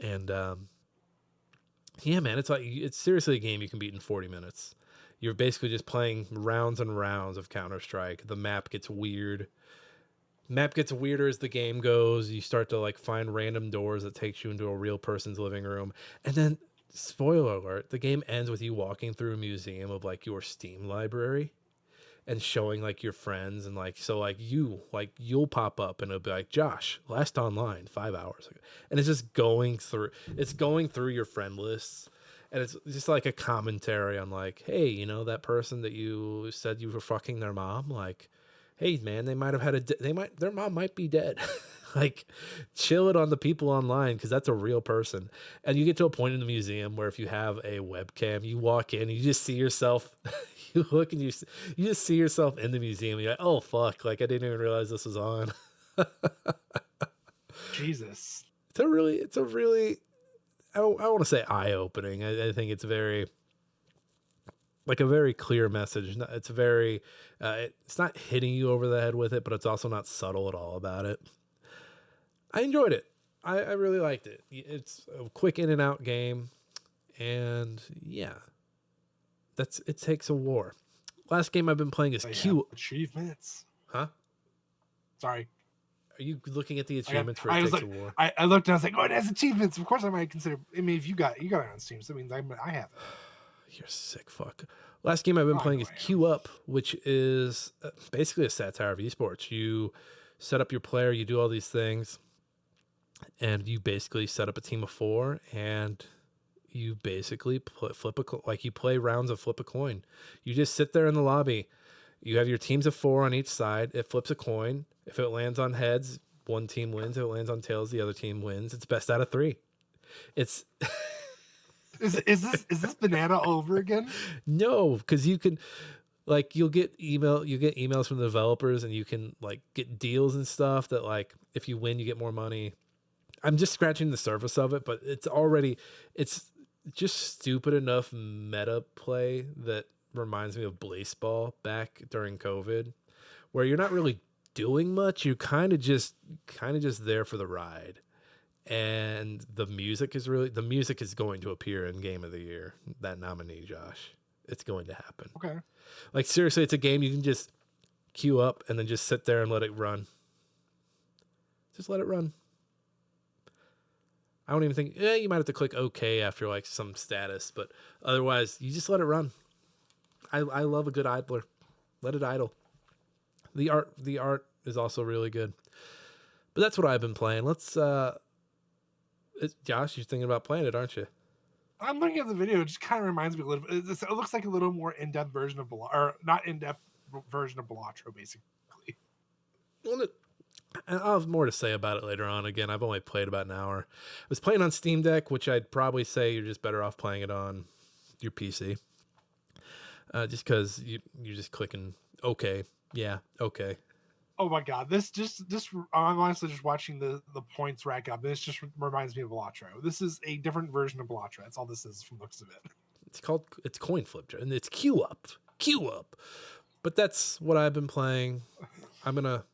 S1: and yeah, man, it's seriously a game you can beat in 40 minutes. You're basically just playing rounds and rounds of Counter-Strike. The map gets weird. Map gets weirder as the game goes. You start to like find random doors that takes you into a real person's living room. And then, spoiler alert, the game ends with you walking through a museum of like your Steam library and showing like your friends, and like, so like you'll pop up and it'll be like, Josh, last online 5 hours ago. And it's just going through your friend lists. And it's just like a commentary on like, hey, that person that you said you were fucking their mom, like, hey man, they might have had their mom might be dead. Like, chill it on the people online, because that's a real person. And you get to a point in the museum where if you have a webcam, you walk in and you just see yourself, you look and you just see yourself in the museum. And you're like, oh fuck, like I didn't even realize this was on.
S2: Jesus.
S1: It's a really I want to say eye-opening. I think it's very, like, a very clear message. It's very, it's not hitting you over the head with it, but it's also not subtle at all about it. I enjoyed it. I really liked it. It's a quick in and out game, and yeah, it takes a war. Last game I've been playing is
S2: They have
S1: Q.
S2: achievements.
S1: Huh?
S2: Sorry.
S1: Are you looking at the achievements for
S2: I
S1: It
S2: was
S1: Takes
S2: like,
S1: a War?
S2: I looked and I was like, oh, it has achievements. Of course, I might consider. I mean, if you got it on Steam, so that means I have it.
S1: You're a sick fuck. Last game I've been
S2: Oh, I
S1: playing
S2: know
S1: is
S2: I am.
S1: Queue Up, which is basically a satire of esports. You set up your player, you do all these things, and you basically set up a team of 4, and you basically you play rounds of flip a coin. You just sit there in the lobby. You have your teams of 4 on each side. It flips a coin. If it lands on heads, one team wins. If it lands on tails, the other team wins. It's best out of 3. It's
S2: Is this banana over again?
S1: no, because you can you get emails from the developers, and you can like get deals and stuff that like if you win you get more money. I'm just scratching the surface of it, but it's just stupid enough meta play that reminds me of baseball back during COVID, where you're not really doing much. You're kind of just there for the ride. And the music is going to appear in Game of the Year, that nominee, Josh. It's going to happen.
S2: Okay.
S1: Like seriously, it's a game you can just queue up and then just sit there and let it run. Just let it run. I don't even think you might have to click OK after like some status, but otherwise you just let it run. I love a good idler. Let it idle. The art is also really good. But that's what I've been playing. Let's Josh, you're thinking about playing it, aren't you?
S2: I'm looking at the video. It just kind of reminds me a little. It looks like a little more in-depth version of or not in-depth version of Balatro, basically.
S1: Well, I'll have more to say about it later on. Again, I've only played about an hour. I was playing on Steam Deck, which I'd probably say you're just better off playing it on your PC. Just because you're just clicking OK, yeah, OK.
S2: Oh my god, this I'm honestly just watching the points rack up. This just reminds me of Balatro. This is a different version of Balatro. That's all this is from the looks of it.
S1: It's coin flip, and it's queue up. But that's what I've been playing. I'm gonna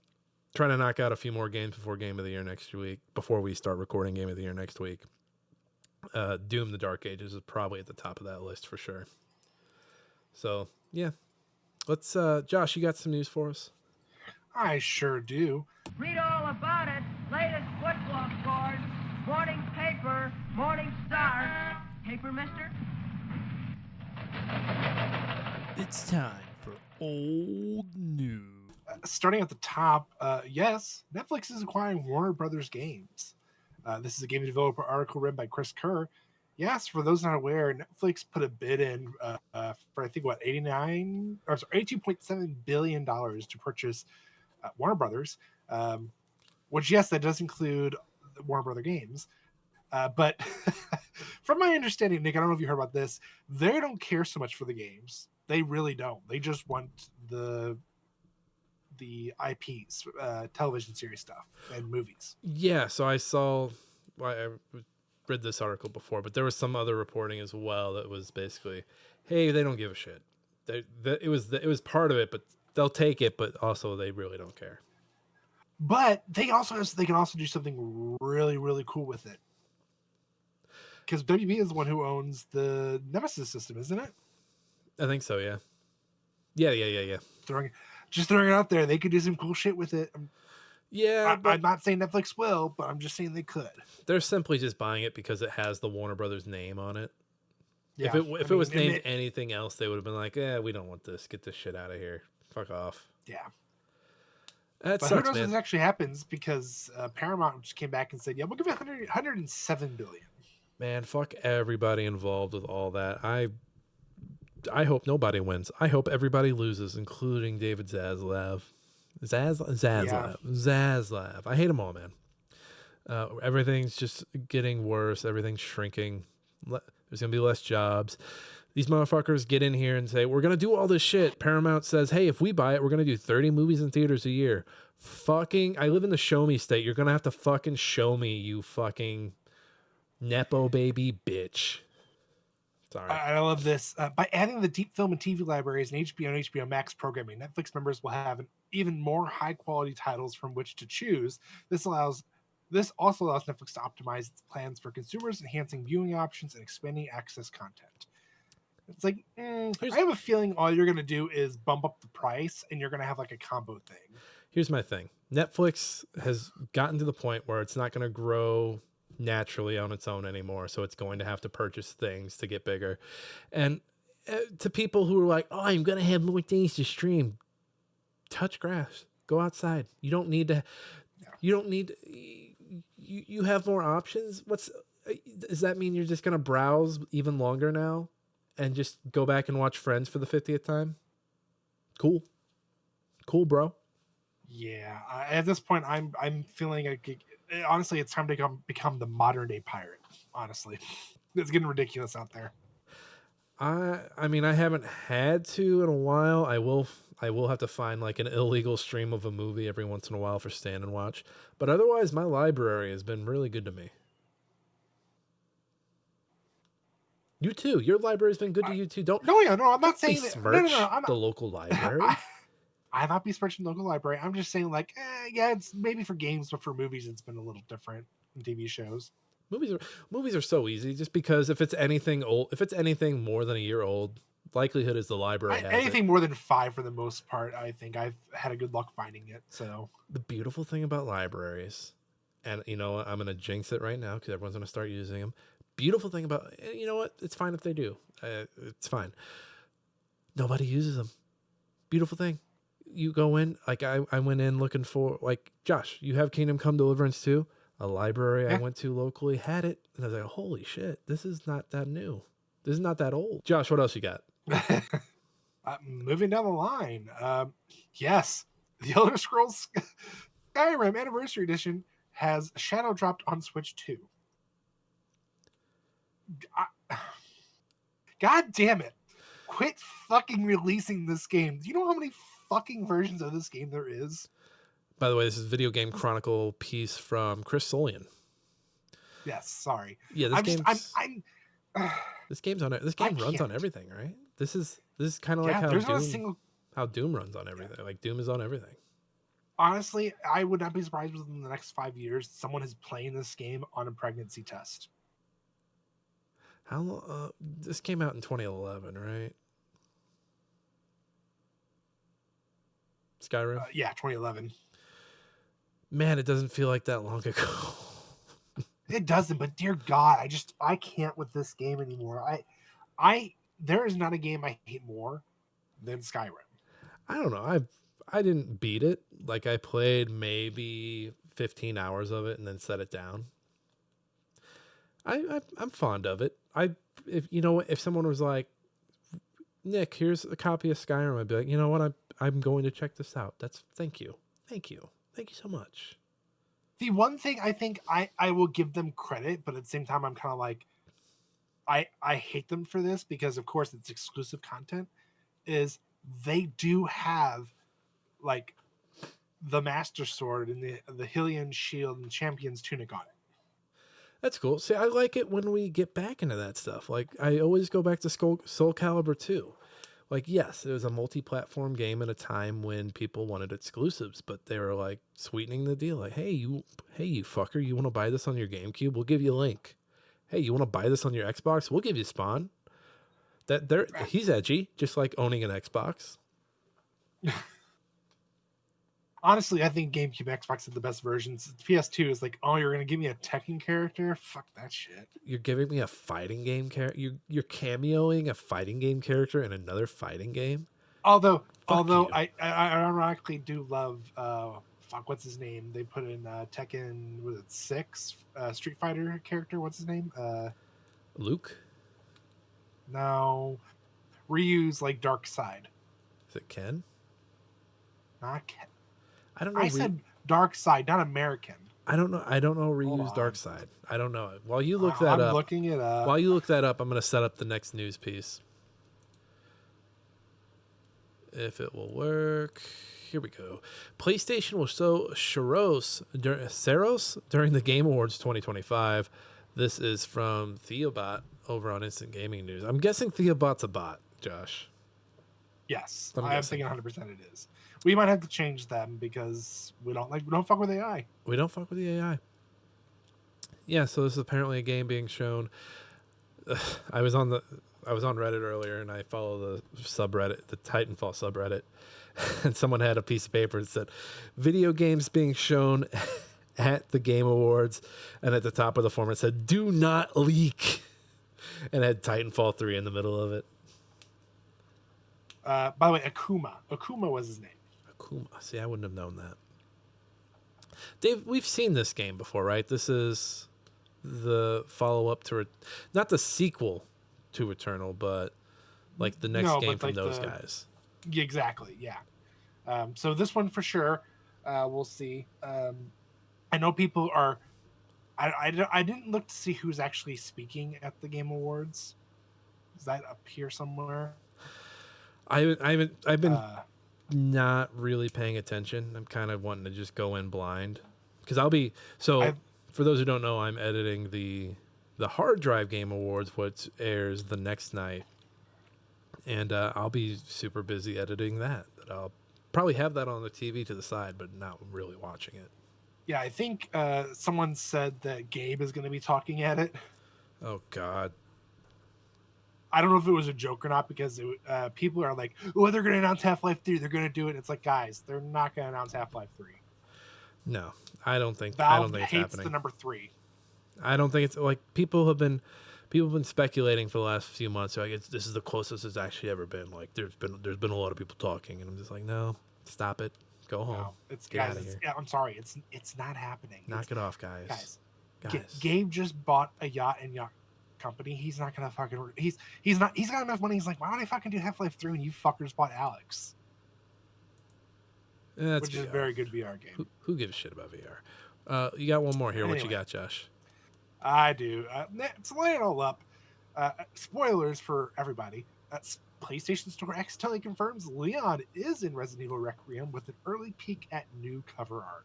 S1: try to knock out a few more games before Game of the Year next week. Before we start recording Game of the Year next week, Doom: The Dark Ages is probably at the top of that list for sure. So yeah, let's. Josh, you got some news for us?
S2: I sure do.
S3: Read all about it. Latest football scores. Morning paper. Morning Star. Paper, mister?
S4: It's time for old news.
S2: Starting at the top, yes, Netflix is acquiring Warner Brothers games. This is a game developer article written by Chris Kerr. Yes, for those not aware, Netflix put a bid in for I think what $82.7 billion to purchase Warner Brothers, which yes, that does include the Warner Brother games. But from my understanding, Nick, I don't know if you heard about this. They don't care so much for the games. They really don't. They just want the IPs, television series stuff, and movies.
S1: Yeah, so I read this article before, but there was some other reporting as well that was basically, hey, they don't give a shit. It was part of it, but they'll take it, but also they really don't care.
S2: But they can also do something really, really cool with it. Because WB is the one who owns the Nemesis system, isn't it?
S1: I think so, yeah. Yeah.
S2: Throwing it out there. They could do some cool shit with it.
S1: Yeah,
S2: I'm not saying Netflix will, but I'm just saying they could.
S1: They're simply just buying it because it has the Warner Brothers name on it.
S2: Yeah,
S1: if it was named anything else, they would have been like, we don't want this. Get this shit out of here. Fuck off.
S2: Yeah.
S1: That
S2: but
S1: sucks,
S2: who knows
S1: man.
S2: if this actually happens, because Paramount just came back and said, yeah, we'll give it 107 billion.
S1: Man, fuck everybody involved with all that. I hope nobody wins. I hope everybody loses, including David Zaslav. Zaslav. I hate them all, man. Everything's just getting worse. Everything's shrinking. There's going to be less jobs. These motherfuckers get in here and say, we're going to do all this shit. Paramount says, hey, if we buy it, we're going to do 30 movies in theaters a year. I live in the show me state. You're going to have to fucking show me, you fucking Nepo baby bitch. Sorry.
S2: I love this. By adding the deep film and TV libraries and HBO and HBO Max programming, Netflix members will have even more high-quality titles from which to choose. This also allows Netflix to optimize its plans for consumers, enhancing viewing options and expanding access content. It's like, I have a feeling all you're gonna do is bump up the price, and you're gonna have like a combo thing.
S1: Here's my thing. Netflix has gotten to the point where it's not going to grow naturally on its own anymore. So it's going to have to purchase things to get bigger. And to people who are like, oh, I'm going to have more things to stream, touch grass, go outside. You don't need to, you have more options. Does that mean you're just going to browse even longer now and just go back and watch Friends for the 50th time? Cool, bro.
S2: Yeah, at this point, I'm feeling honestly, it's time to become the modern day pirate. Honestly, it's getting ridiculous out there.
S1: I mean, I haven't had to in a while. I will have to find like an illegal stream of a movie every once in a while for stand and watch. But otherwise, my library has been really good to me. You too. Your library's been good to you too.
S2: No, I'm not saying that. No,
S1: I'm the local library.
S2: I not be smirching the local library. I'm just saying, like, yeah, it's maybe for games, but for movies, it's been a little different in TV shows.
S1: Movies are so easy, just because if it's anything old, if it's anything more than a year old, likelihood is the library has
S2: anything more than 5 for the most part. I think I've had a good luck finding it. So
S1: the beautiful thing about libraries, and you know, I'm gonna jinx it right now because everyone's gonna start using them. Beautiful thing about, you know what? It's fine if they do. It's fine. Nobody uses them. Beautiful thing. You go in, like I went in looking for, like, Josh, you have Kingdom Come Deliverance 2? A library I went to locally had it, and I was like, holy shit, this is not that new. This is not that old. Josh, what else you got?
S2: Moving down the line. Yes, the Elder Scrolls Skyrim Anniversary Edition has shadow dropped on Switch 2. God damn it. Quit fucking releasing this game. Do you know how many fucking versions of this game there is?
S1: By the way, this is Video Game Chronicle piece from Chris Solian.
S2: Yes, sorry.
S1: Yeah, this game runs on everything, right? This is kind of like how Doom runs on everything. Yeah. Like Doom is on everything.
S2: Honestly, I would not be surprised within the next 5 years someone is playing this game on a pregnancy test.
S1: How long? This came out in 2011, right? Skyrim?
S2: Yeah, 2011.
S1: Man, it doesn't feel like that long ago.
S2: It doesn't, but dear God, I can't with this game anymore. There is not a game I hate more than Skyrim.
S1: I don't know. I didn't beat it. Like, I played maybe 15 hours of it and then set it down. I'm fond of it. If someone was like, Nick, here's a copy of Skyrim, I'd be like, you know what? I'm going to check this out. Thank you so much.
S2: The one thing I think I will give them credit, but at the same time, I'm kind of like, I hate them for this because, of course, it's exclusive content, is they do have, like, the Master Sword and the Hylian Shield and Champion's Tunic on it.
S1: That's cool. See, I like it when we get back into that stuff. Like, I always go back to Soul Calibur 2. Like, yes, it was a multi-platform game at a time when people wanted exclusives, but they were, like, sweetening the deal. Like, hey, you fucker, you want to buy this on your GameCube? We'll give you a link. Hey, you want to buy this on your Xbox? We'll give you Spawn. He's edgy, just like owning an Xbox.
S2: Honestly, I think GameCube, Xbox are the best versions. PS2 is like, oh, you're going to give me a Tekken character? Fuck that shit.
S1: You're giving me a fighting game character? You're cameoing a fighting game character in another fighting game?
S2: Although I ironically do love, what's his name? They put in Tekken, was it 6? Street Fighter character, what's his name?
S1: Luke?
S2: No. Ryu's, like, dark side.
S1: Is it Ken?
S2: Not Ken.
S1: I don't know.
S2: I said dark side, not American.
S1: I don't know Ryu's dark side. I don't know it. While you look that up,
S2: I'm looking it up.
S1: While you look that up, I'm going to set up the next news piece. If it will work. Here we go. PlayStation will show Saros during the Game Awards 2025. This is from Theobot over on Instant Gaming News. I'm guessing Theobot's a bot, Josh.
S2: Yes, I'm thinking 100% it is. We might have to change them because we don't fuck with AI.
S1: We don't fuck with the AI. Yeah, so this is apparently a game being shown. I was I was on Reddit earlier, and I follow the subreddit, the Titanfall subreddit, and someone had a piece of paper that said, "Video games being shown at the Game Awards," and at the top of the form it said, "Do not leak," and it had Titanfall 3 in the middle of it.
S2: By the way, Akuma was his name.
S1: Akuma. See, I wouldn't have known that. Dave, we've seen this game before, right? This is the follow-up to not the sequel to Returnal, but like the next game from those guys.
S2: Exactly, yeah. So this one for sure, we'll see. I know people are. I didn't look to see who's actually speaking at the Game Awards. Is that up here somewhere?
S1: I've been not really paying attention. I'm kind of wanting to just go in blind because for those who don't know, I'm editing the Hard Drive Game Awards, which airs the next night, and I'll be super busy editing that. I'll probably have that on the TV to the side, but not really watching it.
S2: Yeah, I think someone said that Gabe is going to be talking at it.
S1: Oh God.
S2: I don't know if it was a joke or not, because people are like, "Oh, they're going to announce Half-Life 3. They're going to do it." It's like, guys, they're not going to announce Half-Life 3.
S1: No, I don't think.
S2: Valve
S1: I don't think it's
S2: hates
S1: happening.
S2: the number 3.
S1: I don't think it's like people have been speculating for the last few months. Like this is the closest it's actually ever been. Like there's been a lot of people talking, and I'm just like, no, stop it, go home.
S2: No, it's
S1: Get
S2: guys.
S1: out of here.
S2: I'm sorry, it's not happening.
S1: Knock it off, guys.
S2: Gabe just bought a yacht company. He's not gonna fucking. He's got enough money. He's like, why would I fucking do Half-Life 3 when you fuckers bought Alex?
S1: Which
S2: is a very good VR game.
S1: Who gives a shit about VR? You got one more here. What you got, Josh?
S2: I do. To lay it all up, spoilers for everybody. PlayStation Store accidentally confirms Leon is in Resident Evil Requiem with an early peek at new cover art.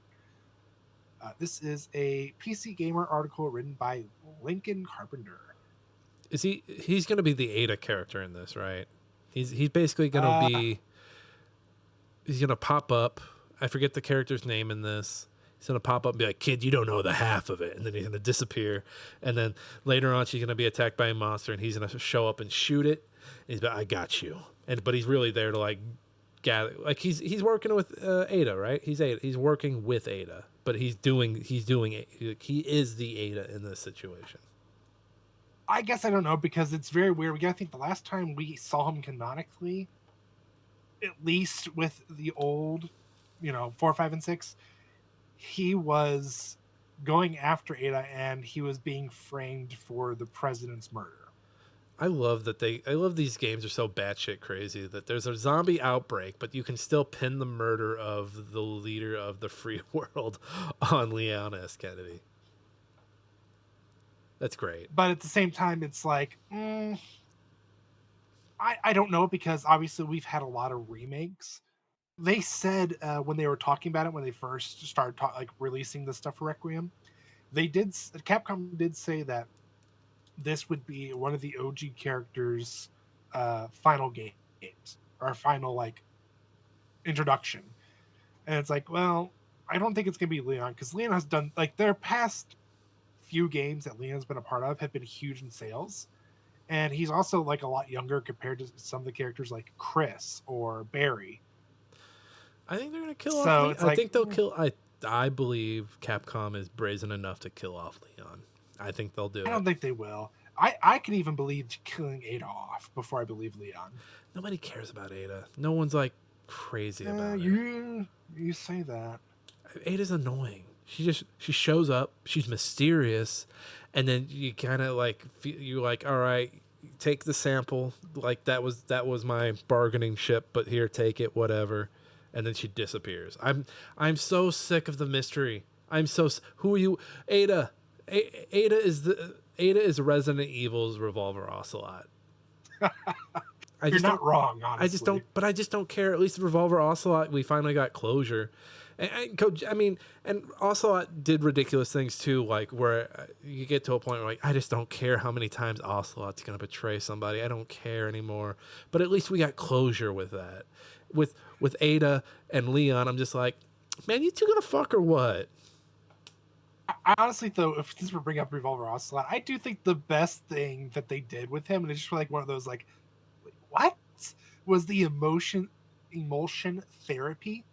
S2: This is a PC Gamer article written by Lincoln Carpenter.
S1: Is he's going to be the Ada character in this, right? He's basically going to be. He's going to pop up. I forget the character's name in this. He's going to pop up and be like, "Kid, you don't know the half of it." And then he's going to disappear. And then later on, she's going to be attacked by a monster, and he's going to show up and shoot it. And he's like, "I got you." But he's really there to like gather. Like he's working with Ada, right? He's working with Ada, but he is the Ada in this situation.
S2: I guess I don't know, because it's very weird. We got to think the last time we saw him canonically, at least with the old, 4, 5, and 6, he was going after Ada, and he was being framed for the president's murder.
S1: I love these games are so batshit crazy that there's a zombie outbreak, but you can still pin the murder of the leader of the free world on Leon S. Kennedy. That's great.
S2: But at the same time, it's like, I don't know, because obviously we've had a lot of remakes. They said when they were talking about it, when they first started releasing the stuff for Requiem, Capcom did say that this would be one of the OG characters' final games, or final introduction. And it's like, well, I don't think it's gonna be Leon, because Leon has done their past few games that Leon's been a part of have been huge in sales, and he's also a lot younger compared to some of the characters like Chris or Barry.
S1: I think they're gonna kill off. I think they'll kill. I believe Capcom is brazen enough to kill off Leon. I think they'll do it.
S2: I don't think they will. I can even believe killing Ada off before I believe Leon.
S1: Nobody cares about Ada. No one's crazy about
S2: her. You say that. Ada's
S1: annoying. She shows up. She's mysterious, and then you kind of you're like, all right, take the sample. That was my bargaining chip, but here, take it, whatever. And then she disappears. I'm so sick of the mystery. Who are you, Ada? Ada is Resident Evil's Revolver Ocelot.
S2: You're not wrong, honestly.
S1: I just don't care. At least Revolver Ocelot, we finally got closure. And Ocelot did ridiculous things too, where you get to a point where I just don't care how many times Ocelot's gonna betray somebody. I don't care anymore. But at least we got closure with that. With Ada and Leon, I'm just like, man, you two gonna fuck or what?
S2: I honestly, though, since we're bringing up Revolver Ocelot, I do think the best thing that they did with him, and it's just like one of those like, wait, what? Was the emulsion therapy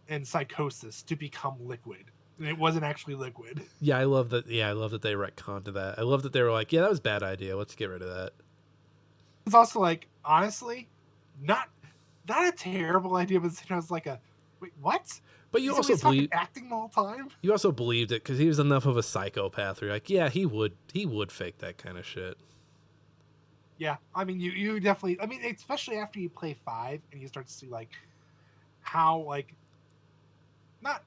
S2: and psychosis to become liquid. And it wasn't actually liquid.
S1: Yeah, I love that. Yeah, I love that they retconned to that. I love that they were like, yeah, that was a bad idea. Let's get rid of that.
S2: It's also like, honestly, not a terrible idea, but it was like a, wait, what?
S1: But you
S2: So
S1: also
S2: he's fucking
S1: believe
S2: acting the whole time.
S1: you also believed it because he was enough of a psychopath. Where you're like, yeah, he would fake that kind of shit.
S2: Yeah, I mean, you definitely. I mean, especially after you play 5 and you start to see like how like not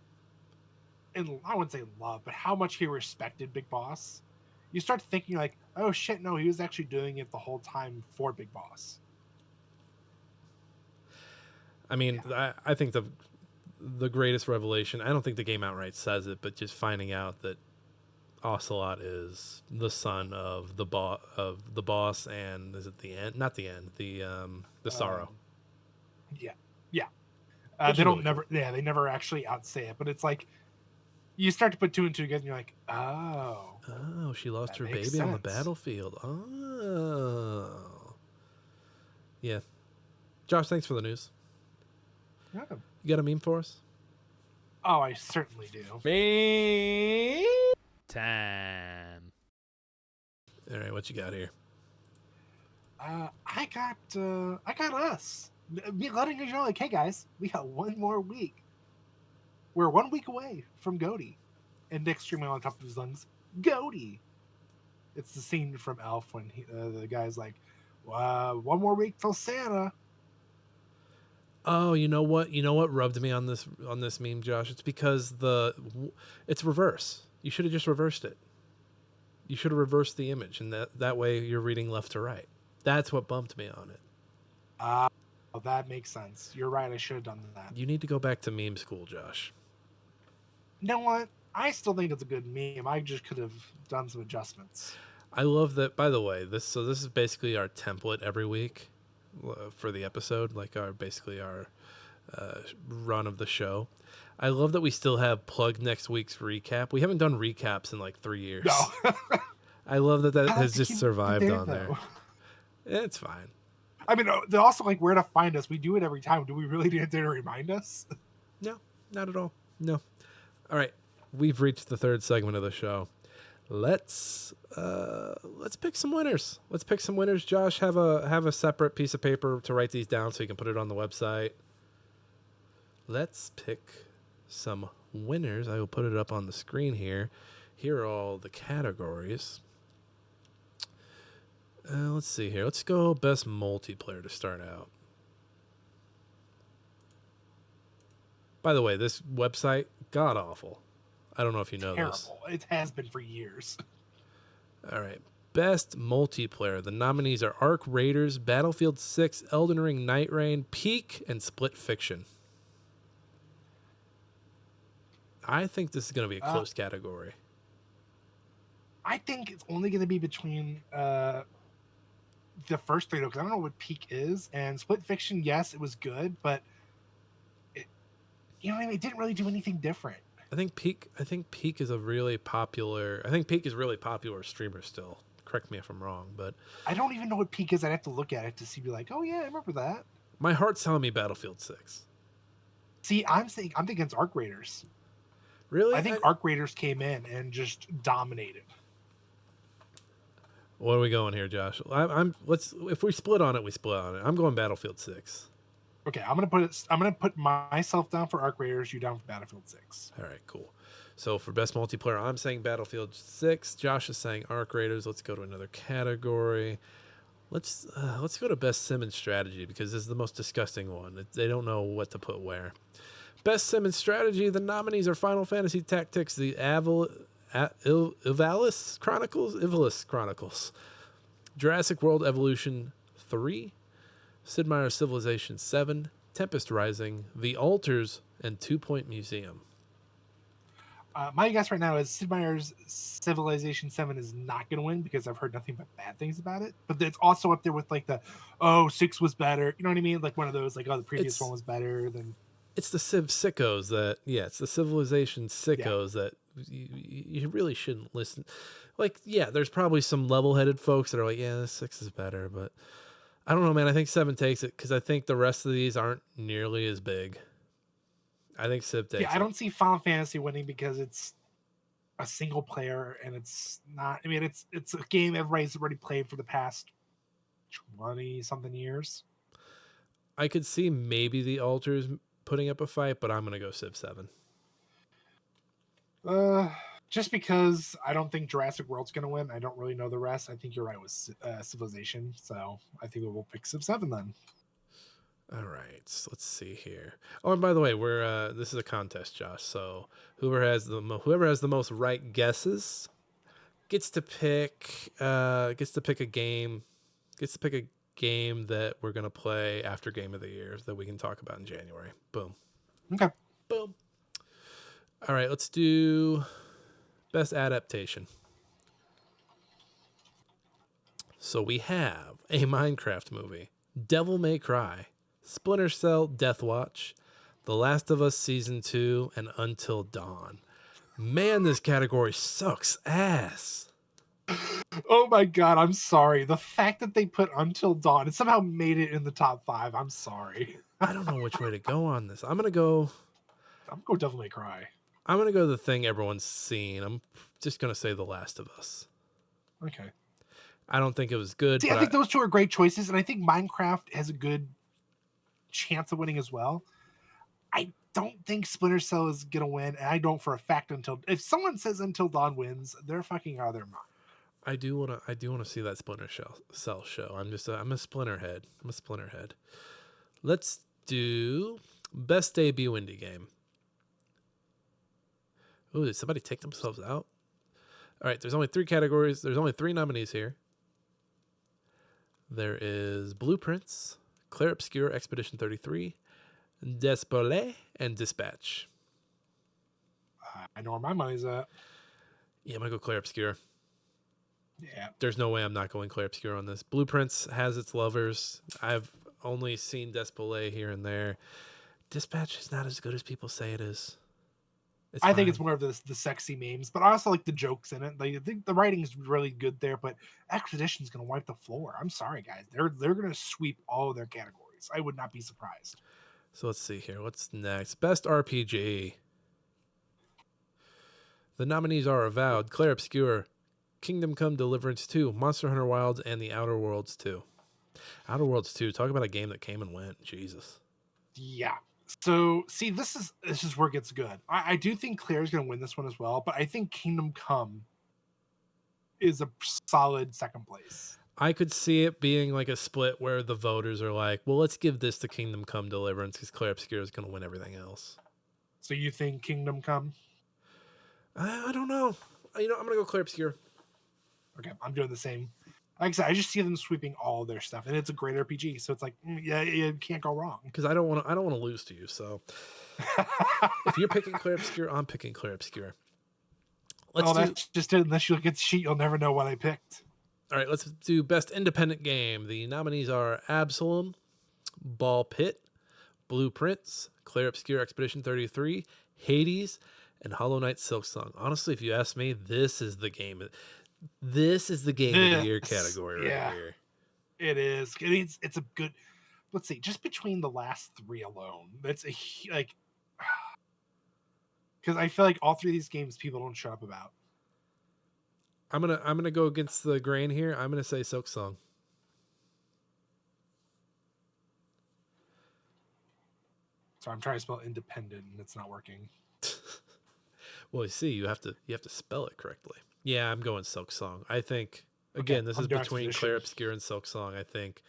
S2: in I wouldn't say in love, but how much he respected Big Boss. You start thinking like, oh shit, no, he was actually doing it the whole time for Big Boss.
S1: I mean, I think the greatest revelation. I don't think the game outright says it, but just finding out that Ocelot is the son of the boss, and is it the end? Not the end. The sorrow.
S2: Yeah, yeah.
S1: Which
S2: They
S1: is
S2: don't
S1: really
S2: never. Yeah, they never actually outsay it, but it's like you start to put 2 and 2 together, and you're like, oh.
S1: Oh, she lost
S2: That
S1: her
S2: makes
S1: baby on the
S2: sense.
S1: battlefield. Oh, yeah. Josh, thanks for the news.
S2: Yeah.
S1: You got a meme for us?
S2: Oh, I certainly do.
S4: Time.
S1: All right, what you got here?
S2: I got us. Me letting you know, like, hey guys, we got 1 more week. We're 1 week away from Goaty, and Nick screaming on top of his lungs, "Goaty!" It's the scene from Elf when the guy's like, 1 more week till Santa."
S1: Oh, you know what? You know what rubbed me on this meme, Josh? It's because it's reverse. You should have just reversed it. You should have reversed the image, and that way you're reading left to right. That's what bumped me on it.
S2: Oh, that makes sense. You're right. I should have done that.
S1: You need to go back to meme school, Josh.
S2: You know what? I still think it's a good meme. I just could have done some adjustments.
S1: I love that. By the way, this is basically our template every week for the episode, like our run of the show. I love that we still have plug next week's recap. We haven't done recaps in like 3 years.
S2: No.
S1: I love that
S2: I like
S1: has
S2: to
S1: just
S2: keep it
S1: survived
S2: there,
S1: on there.
S2: though.
S1: It's fine.
S2: I mean, they're also like where to find us. We do it every time. Do we really need to remind us?
S1: No, not at all. No. All right, we've reached the third segment of the show. Let's pick some winners. Let's pick some winners. Josh, have a separate piece of paper to write these down so you can put it on the website. Let's pick some winners. I will put it up on the screen here. Here are all the categories. Let's see here. Let's go best multiplayer to start out. By the way, this website, god awful. I don't know if you know this.
S2: Terrible. It has been for years.
S1: All right. Best multiplayer. The nominees are Arc Raiders, Battlefield 6, Elden Ring Night Rain, Peak, and Split Fiction. I think this is going to be a close category.
S2: I think it's only going to be between the first 3, though, because I don't know what Peak is. And Split Fiction, yes, it was good, but you know what I mean? It didn't really do anything different.
S1: I think Peak is a really popular. I think Peak is really popular streamer still. Correct me if I'm wrong, but
S2: I don't even know what Peak is. I'd have to look at it to see. Be like, oh yeah, I remember that.
S1: my heart's telling me Battlefield 6.
S2: See, I'm thinking it's Arc Raiders.
S1: Really?
S2: I think Arc Raiders came in and just dominated.
S1: What are we going here, Josh? If we split on it, we split on it. I'm going Battlefield 6.
S2: Okay, I'm gonna put myself down for Arc Raiders. You down for Battlefield 6.
S1: All right, cool. So for best multiplayer, I'm saying Battlefield 6. Josh is saying Arc Raiders. Let's go to another category. Let's go to best sim and strategy because this is the most disgusting one. They don't know what to put where. Best sim and strategy. The nominees are Final Fantasy Tactics, the Ivalice Chronicles, Jurassic World Evolution 3, Sid Meier's Civilization 7, Tempest Rising, The Altars, and 2 Point Museum.
S2: My guess right now is Sid Meier's Civilization 7 is not going to win because I've heard nothing but bad things about it. But it's also up there with like 6 was better. You know what I mean? Like one of those like, the previous one was better than.
S1: It's the Civ sickos it's the Civilization sickos you really shouldn't listen. Like, yeah, there's probably some level-headed folks that are like, yeah, this 6 is better, but I don't know, man. I think 7 takes it because I think the rest of these aren't nearly as big. I think Civ takes
S2: Yeah, I
S1: it.
S2: don't see Final Fantasy winning because it's a single player and it's not. I mean, it's a game everybody's already played for the past 20 something years.
S1: I could see maybe the Alters putting up a fight, but I'm gonna go Civ 7.
S2: Just because I don't think Jurassic World's going to win. I don't really know the rest. I think you're right with Civilization. So I think we'll pick Civ 7 then.
S1: All right, so let's see here. Oh, and by the way, we're this is a contest, Josh. So whoever has the most right guesses gets to pick a game that we're gonna play after Game of the Year that we can talk about in January. Boom.
S2: Okay.
S1: Boom. All right, let's do best adaptation. So we have a Minecraft movie, Devil May Cry, Splinter Cell, Death Watch, The Last of Us Season 2, and Until Dawn. Man, this category sucks ass.
S2: Oh my god, I'm sorry. The fact that they put Until Dawn and somehow made it in the top 5, I'm sorry.
S1: I don't know which way to go on this. I'm going to
S2: go Devil May Cry.
S1: I'm going to go the thing everyone's seen. I'm just going to say The Last of Us.
S2: Okay.
S1: I don't think it was good.
S2: See,
S1: but
S2: I think those two are great choices, and I think Minecraft has a good chance of winning as well. I don't think Splinter Cell is gonna win, and I don't for a fact if someone says Until Dawn wins, they're fucking out of their mind.
S1: I do wanna see that Splinter Cell show. I'm a Splinterhead. I'm a Splinterhead. Let's do best debut indie game. Ooh, did somebody take themselves out? All right, there's only 3 categories. There's only 3 nominees here. There is Blueprints, Claire Obscure, Expedition 33, Despole, and Dispatch.
S2: I know where my money's at.
S1: Yeah, I'm going to go Claire Obscure.
S2: Yeah.
S1: There's no way I'm not going Claire Obscure on this. Blueprints has its lovers. I've only seen Despole here and there. Dispatch is not as good as people say it is.
S2: I think it's more of the sexy memes, but I also like the jokes in it. Like, I think the writing is really good there, but Expedition's going to wipe the floor. I'm sorry, guys. They're going to sweep all of their categories. I would not be surprised.
S1: So let's see here. What's next? Best RPG. The nominees are Avowed, Claire Obscure, Kingdom Come Deliverance 2, Monster Hunter Wilds, and The Outer Worlds 2. Outer Worlds 2, talk about a game that came and went. Jesus.
S2: Yeah. So, see, this is where it gets good. I do think Claire's going to win this one as well, but I think Kingdom Come is a solid second place.
S1: I could see it being like a split where the voters are like, well, let's give this to Kingdom Come Deliverance because Claire Obscure is going to win everything else.
S2: So you think Kingdom Come?
S1: I don't know. I'm going to go Claire Obscure.
S2: Okay, I'm doing the same. Like I said, I just see them sweeping all their stuff, and it's a great RPG. So it's like, yeah, you can't go wrong.
S1: Because I don't want to lose to you. So if you're picking Claire Obscure, I'm picking Claire Obscure.
S2: That's just it. Unless you look at the sheet, you'll never know what I picked.
S1: All right, let's do best independent game. The nominees are Absalom, Ball Pit, Blueprints, Claire Obscure Expedition 33, Hades, and Hollow Knight Silksong. Honestly, if you ask me, this is the game. This is the game of the year category right here.
S2: It is. It's a good. Let's see. Just between the last 3 alone, that's like. Because I feel like all 3 of these games people don't shut up about.
S1: I'm gonna go against the grain here. I'm gonna say Silksong.
S2: So I'm trying to spell independent and it's not working.
S1: Well, you see, you have to spell it correctly. Yeah, I'm going Silksong. I think again, this is between Claire Obscure and Silksong. I think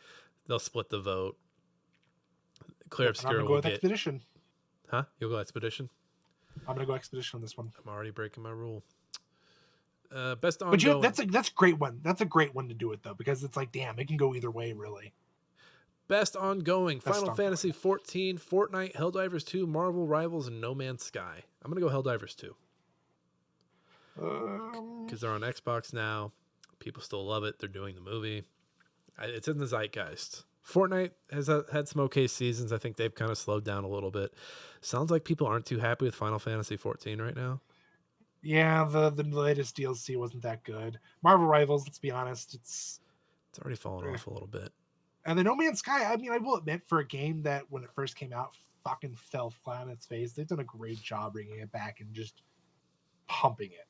S1: they'll split the vote. Claire Obscure will get
S2: Expedition.
S1: Huh? You'll go Expedition?
S2: I'm gonna go Expedition on this one.
S1: I'm already breaking my rule. Best ongoing.
S2: But that's a great one. That's a great one to do it though, because it's like, damn, it can go either way, really.
S1: Best ongoing: Final Fantasy 14, Fortnite, Helldivers 2, Marvel Rivals, and No Man's Sky. I'm gonna go Helldivers 2 because they're on Xbox now. People still love it. They're doing the movie. It's in the zeitgeist. Fortnite has had some okay seasons. I think they've kind of slowed down a little bit. Sounds like people aren't too happy with Final Fantasy 14 right now.
S2: Yeah, the latest DLC wasn't that good. Marvel Rivals, let's be honest, it's
S1: already fallen off a little bit.
S2: and the No Man's Sky. I mean, I will admit, for a game that when it first came out fucking fell flat on its face, they've done a great job bringing it back and just pumping it.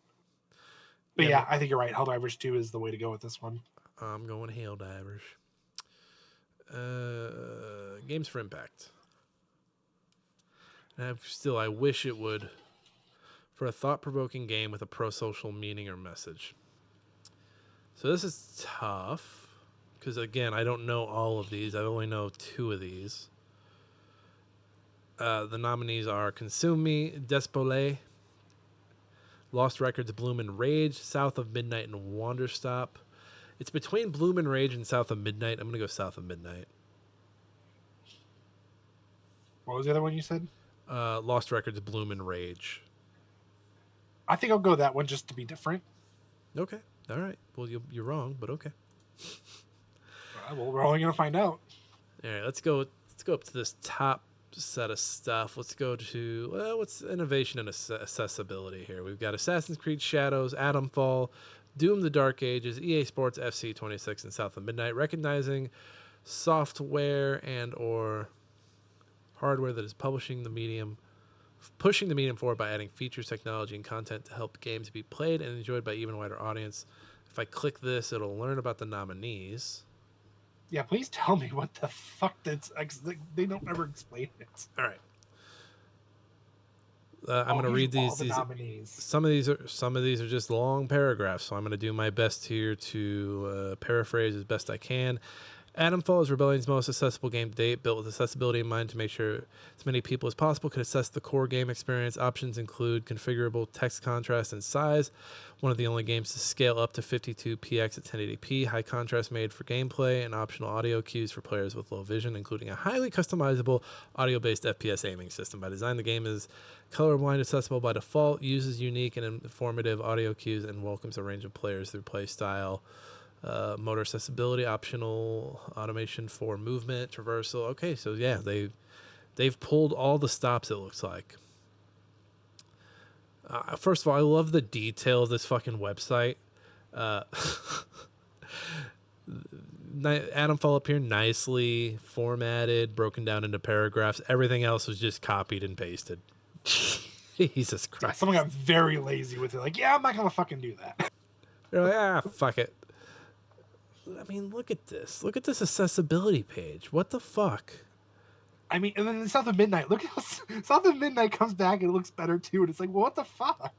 S2: But yeah, I think you're right. Helldivers 2 is the way to go with this one.
S1: I'm going Helldivers. Games for Impact. I wish it would, for a thought-provoking game with a pro-social meaning or message. So this is tough, because again, I don't know all of these. I only know 2 of these. The nominees are Consume Me, Despole, Lost Records, Bloom and Rage, South of Midnight, and Wanderstop. It's between Bloom and Rage and South of Midnight. I'm going to go South of Midnight.
S2: What was the other one you said?
S1: Lost Records, Bloom and Rage.
S2: I think I'll go that one just to be different.
S1: Okay. All right. Well, you're wrong, but okay.
S2: Well, we're only going to find out.
S1: All right. Let's go up to this top set of stuff. Let's go to what's innovation and accessibility here. We've got Assassin's Creed Shadows, Atomfall, Doom: The Dark Ages, EA Sports FC 26, and South of Midnight, recognizing software and or hardware that is pushing the medium forward by adding features, technology, and content to help games be played and enjoyed by even wider audience. If I click this, it'll learn about the nominees.
S2: Yeah, please tell me what the fuck that's. They don't ever explain it.
S1: All right. I'm going to read these. Some of these are just long paragraphs, so I'm going to do my best here to paraphrase as best I can. Atomfall is Rebellion's most accessible game to date, built with accessibility in mind to make sure as many people as possible can access the core game experience. Options include configurable text contrast and size, one of the only games to scale up to 52px at 1080p, high contrast made for gameplay, and optional audio cues for players with low vision, including a highly customizable audio-based FPS aiming system. By design, the game is colorblind accessible by default, uses unique and informative audio cues, and welcomes a range of players through play style. Motor accessibility, optional automation for movement, traversal. Okay, so yeah, they've pulled all the stops, it looks like. First of all, I love the detail of this fucking website. Atomfall up here, nicely formatted, broken down into paragraphs. Everything else was just copied and pasted. Jesus Christ.
S2: Yeah, someone got very lazy with it. Like, yeah, I'm not going to fucking do that.
S1: They're like, fuck it. I mean, look at this. Look at this accessibility page. What the fuck?
S2: I mean, and then South of Midnight. Look how South of Midnight comes back and it looks better too. And it's like, well, what the fuck?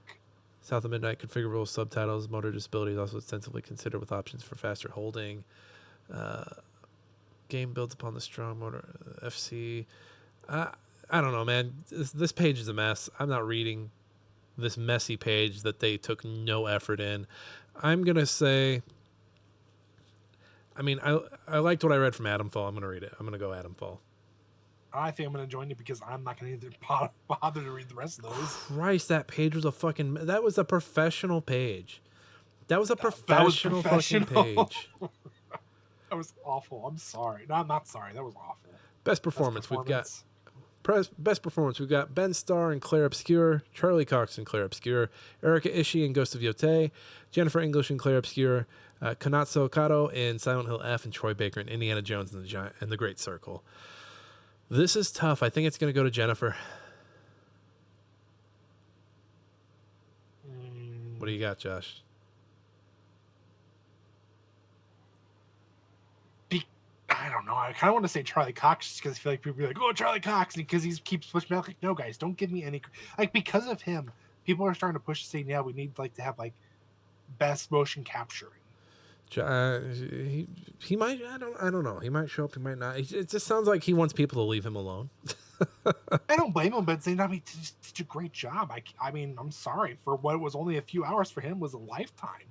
S1: South of Midnight configurable subtitles. Motor disability is also extensively considered with options for faster holding. Game builds upon the strong motor FC. I don't know, man. This page is a mess. I'm not reading this messy page that they took no effort in. I'm going to say... I mean, I liked what I read from Atomfall. I'm going to read it. I'm going to go Atomfall.
S2: I think I'm going to join you because I'm not going to bother to read the rest of those.
S1: Christ, that page was that was a professional page. That was a professional fucking page.
S2: That was awful. I'm sorry. No, I'm not sorry. That was awful.
S1: Best performance. We've got Ben Starr and Claire Obscure, Charlie Cox and Claire Obscure, Erika Ishii and Ghost of Yotei, Jennifer English and Claire Obscure, Konatsu Okado in Silent Hill F, and Troy Baker and Indiana Jones and the Great Circle. This is tough. I think it's going to go to Jennifer. What do you got, Josh?
S2: I don't know. I kind of want to say Charlie Cox because I feel like people be like, "Oh, Charlie Cox," because he keeps pushing back. Like, no, guys, don't give me any. Like, because of him, people are starting to push, saying, "Yeah, we need to have best motion capturing."
S1: He might. I don't know. He might show up. He might not. It just sounds like he wants people to leave him alone.
S2: I don't blame him, but saying, I mean, did a great job. I mean, I'm sorry for what was only a few hours for him was a lifetime.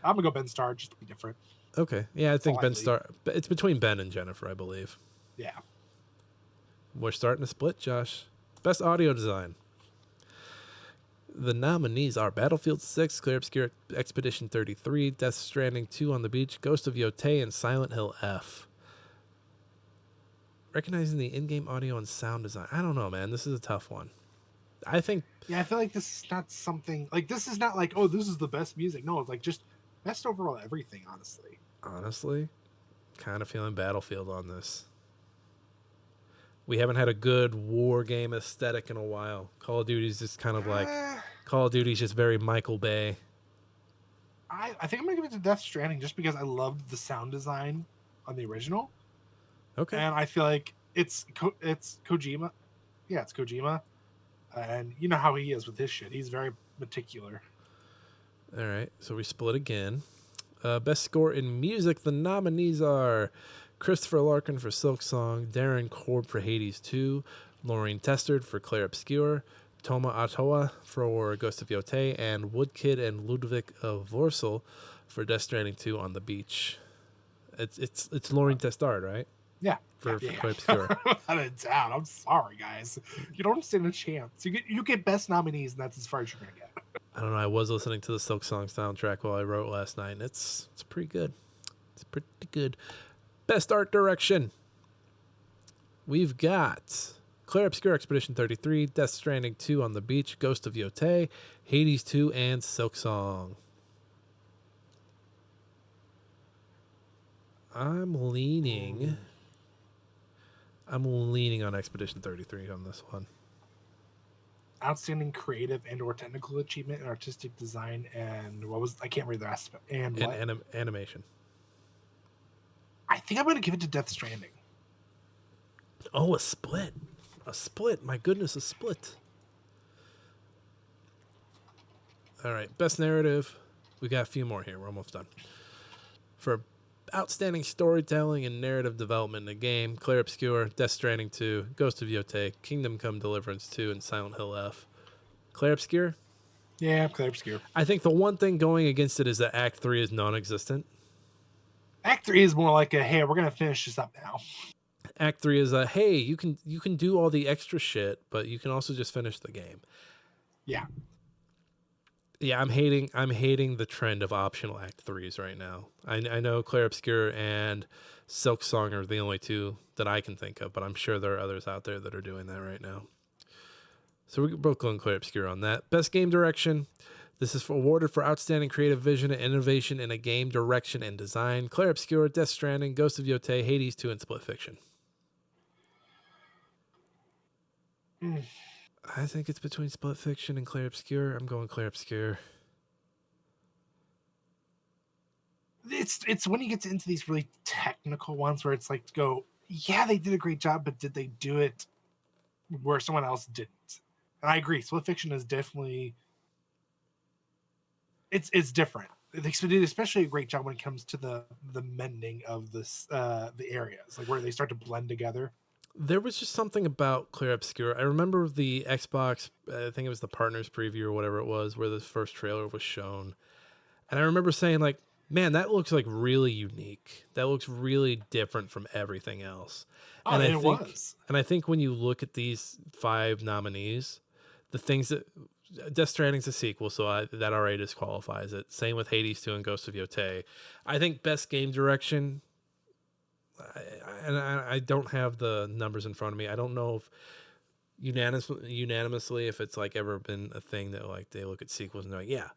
S2: I'm gonna go Ben Starr just to be different.
S1: Okay. Yeah, I think Ben Starr. It's between Ben and Jennifer, I believe.
S2: Yeah.
S1: We're starting to split, Josh. Best audio design. The nominees are Battlefield 6, Clear Obscure Expedition 33, Death Stranding 2 on the Beach, Ghost of Yotei, and Silent Hill F. Recognizing the in-game audio and sound design. I don't know, man. This is a tough one. I think
S2: Yeah, I feel like this is not something like this is not like, oh, this is the best music. No, it's like just best overall everything, honestly.
S1: honestly, kind of feeling Battlefield on this. We haven't had a good war game aesthetic in a while. Call of Duty's just kind of like
S2: Uh,
S1: Call of Duty's just very Michael Bay.
S2: I think I'm gonna give it to Death Stranding just because I loved the sound design on the original,
S1: Okay.
S2: and I feel like it's Kojima. Yeah, it's Kojima, and you know how he is with his shit. He's very particular.
S1: All right. So we split again. Best score in music. The nominees are Christopher Larkin for Silk Song, Darren Korb for Hades 2, Laureen Testard for Claire Obscure, Toma Atoa for Ghost of Yotei, and Woodkid and Ludwig of Vorsel for Death Stranding 2 on the Beach. It's Laureen Testard, right?
S2: Yeah,
S1: For
S2: yeah.
S1: Claire Obscure.
S2: Without a doubt. I'm sorry, guys. You don't stand a chance. You get best nominees, and that's as far as you're gonna get.
S1: I don't know. I was listening to the Silk Song soundtrack while I wrote last night, and it's pretty good. It's pretty good. Best art direction. We've got Claire Obscure Expedition 33, Death Stranding 2 on the Beach, Ghost of Yotei, Hades 2, and Silk Song. I'm leaning on Expedition 33 on this one.
S2: Outstanding creative and/or technical achievement in artistic design, and I can't read the rest of it. And what?
S1: Animation.
S2: I think I'm gonna give it to Death Stranding.
S1: Oh, a split. A split. My goodness, a split. All right. Best narrative. We got a few more here. We're almost done. For outstanding storytelling and narrative development in a game, Claire Obscure, Death Stranding 2, Ghost of Yotei, Kingdom Come Deliverance 2, and Silent Hill F. Claire Obscure?
S2: Yeah, Claire Obscure.
S1: I think the one thing going against it is that Act 3 is non-existent.
S2: Act 3 is more like a, hey, we're gonna finish this up now.
S1: Act 3 is a, hey, you can do all the extra shit, but you can also just finish the game.
S2: Yeah.
S1: Yeah, I'm hating the trend of optional Act 3s right now. I know Claire Obscure and Silk Song are the only two that I can think of, but I'm sure there are others out there that are doing that right now. So we're both going Claire Obscure on that. Best game direction. This is awarded for outstanding creative vision and innovation in a game direction and design. Claire Obscure, Death Stranding, Ghost of Yotei, Hades 2, and Split Fiction. I think it's between Split Fiction and Claire Obscure. I'm going Claire Obscure.
S2: It's when you get into these really technical ones where it's like, yeah, they did a great job, but did they do it where someone else didn't? And I agree. Split Fiction is definitely it's different. They did especially a great job when it comes to the mending of this the areas, like where they start to blend together.
S1: There was just something about Claire Obscure. I remember the Xbox, I think it was the Partners preview or whatever it was, where the first trailer was shown. And I remember saying, like, man, that looks like really unique. That looks really different from everything else.
S2: Oh,
S1: and
S2: it was.
S1: And I think when you look at these 5 nominees, the things that Death Stranding's a sequel, so that already disqualifies it. Same with Hades 2 and Ghost of Yotei. I think best game direction, I don't have the numbers in front of me. I don't know if unanimously if it's like ever been a thing that like they look at sequels and they're like, yeah.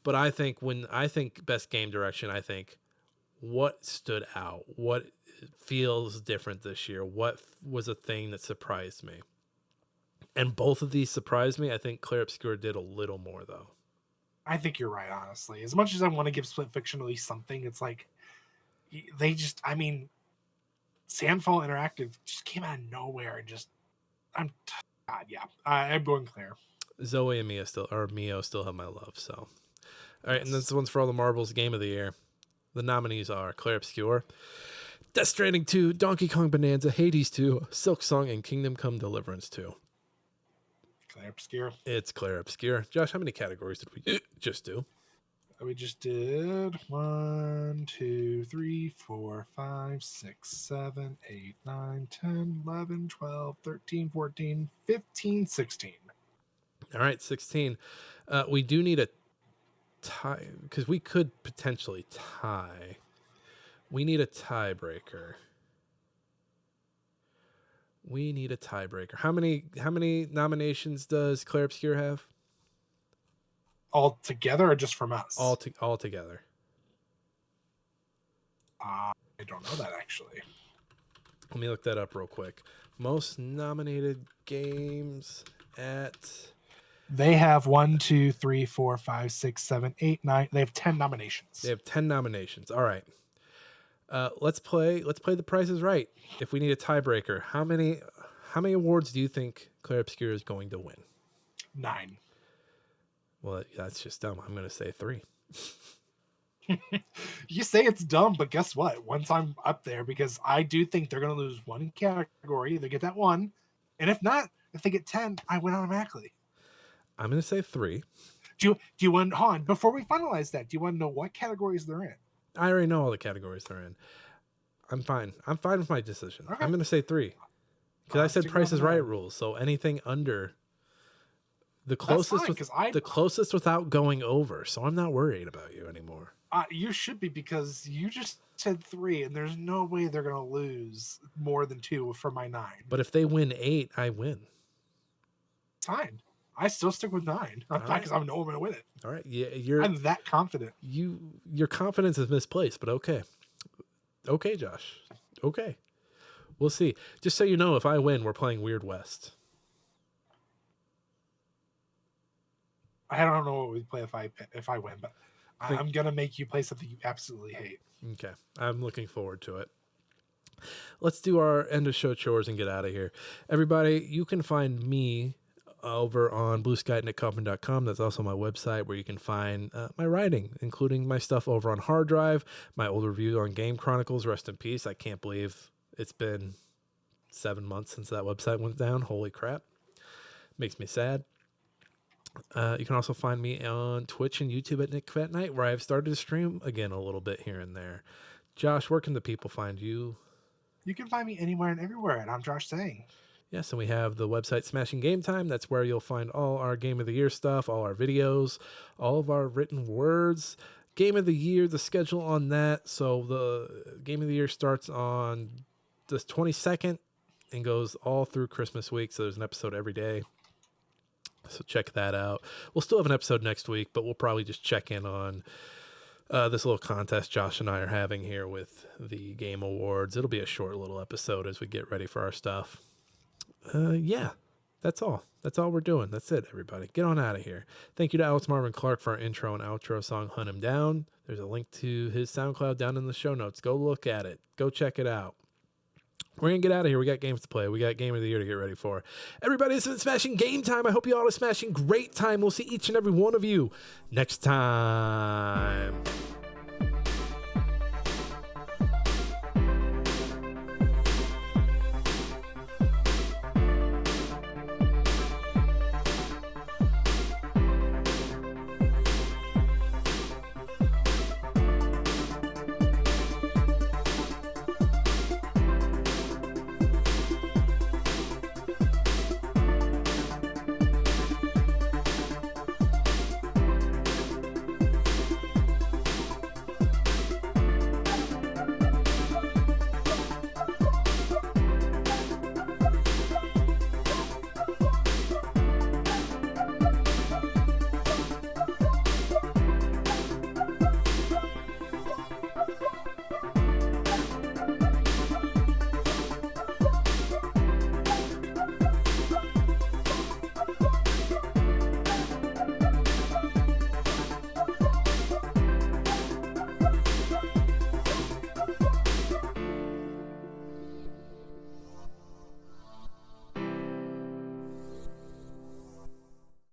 S1: But I think when I think best game direction, I think what stood out, what feels different this year, what was a thing that surprised me. And both of these surprised me. I think Claire Obscure did a little more though.
S2: I think you're right, honestly. As much as I want to give Split Fiction at least something, it's like they just, I mean, Sandfall Interactive just came out of nowhere and just, God, yeah, I'm going Claire.
S1: Zoe and Mio still have my love. So, all right, and this one's for all the marbles. Game of the year. The nominees are Claire Obscure, Death Stranding 2, Donkey Kong Bonanza, Hades 2, Silk Song, and Kingdom Come Deliverance 2.
S2: Claire Obscure.
S1: It's Claire Obscure. Josh, how many categories did we just do?
S2: We just did 1, 2, 3, 4, 5, 6, 7, 8, 9, 10, 11, 12, 13, 14, 15, 16.
S1: All right, 16. We do need a tie because we could potentially tie. We need a tiebreaker. We need a tiebreaker. How many nominations does Claire Obscure have?
S2: All together or just from us?
S1: All together.
S2: I don't know that actually.
S1: Let me look that up real quick. Most nominated games at...
S2: They have 1, 2, 3, 4, 5, 6, 7, 8, 9. They have 10 nominations.
S1: They have 10 nominations. All right. Let's play The Price is Right. If we need a tiebreaker, how many awards do you think Claire Obscure is going to win?
S2: 9.
S1: Well, that's just dumb. I'm going to say 3.
S2: You say it's dumb, but guess what? Once I'm up there, because I do think they're going to lose one category, they get that one. And if not, if they get 10, I win automatically.
S1: I'm going to say 3.
S2: Do you want, hold on, before we finalize that, do you want to know what categories they're in?
S1: I already know all the categories they're in. I'm fine. I'm fine with my decision.
S2: Okay.
S1: I'm going to say 3. Because I said Price is Right
S2: 9.
S1: rules. So anything under the
S2: That's
S1: closest,
S2: fine,
S1: the closest without going over. So I'm not worried about you anymore.
S2: You should be, because you just said 3, and there's no way they're going to lose more than 2 for my 9.
S1: But if they win 8, I win.
S2: Fine. I still stick with 9. I'm fine, because I know I'm going to win it.
S1: All right. Yeah,
S2: I'm that confident.
S1: Your confidence is misplaced, but okay. Okay, Josh. Okay. We'll see. Just so you know, if I win, we're playing Weird West.
S2: I don't know what we play if I win, but I'm going to make you play something you absolutely hate.
S1: Okay. I'm looking forward to it. Let's do our end of show chores and get out of here. Everybody, you can find me over on bluesky@nickkaufman.com. That's also my website where you can find my writing, including my stuff over on hard drive, my old review on Game Chronicles. Rest in peace. I can't believe it's been 7 months since that website went down. Holy crap. Makes me sad. You can also find me on Twitch and YouTube at Nick Fat Night, where I've started to stream again a little bit here and there. Josh, where can the people find you?
S2: You can find me anywhere and everywhere, and I'm Josh Saying.
S1: Yes, and we have the website Smashing Game Time. That's where you'll find all our Game of the Year stuff, all our videos, all of our written words. Game of the Year, the schedule on that. So the Game of the Year starts on the 22nd and goes all through Christmas week. So there's an episode every day. So check that out. We'll still have an episode next week, but we'll probably just check in on this little contest Josh and I are having here with the Game Awards. It'll be a short little episode as we get ready for our stuff. Yeah, that's all. That's all we're doing. That's it, everybody. Get on out of here. Thank you to Alex Marvin Clark for our intro and outro song, Hunt Him Down. There's a link to his SoundCloud down in the show notes. Go look at it. Go check it out. We're going to get out of here. We got games to play. We got Game of the Year to get ready for. Everybody, this has been Smashing Game Time. I hope you all are smashing great time. We'll see each and every one of you next time.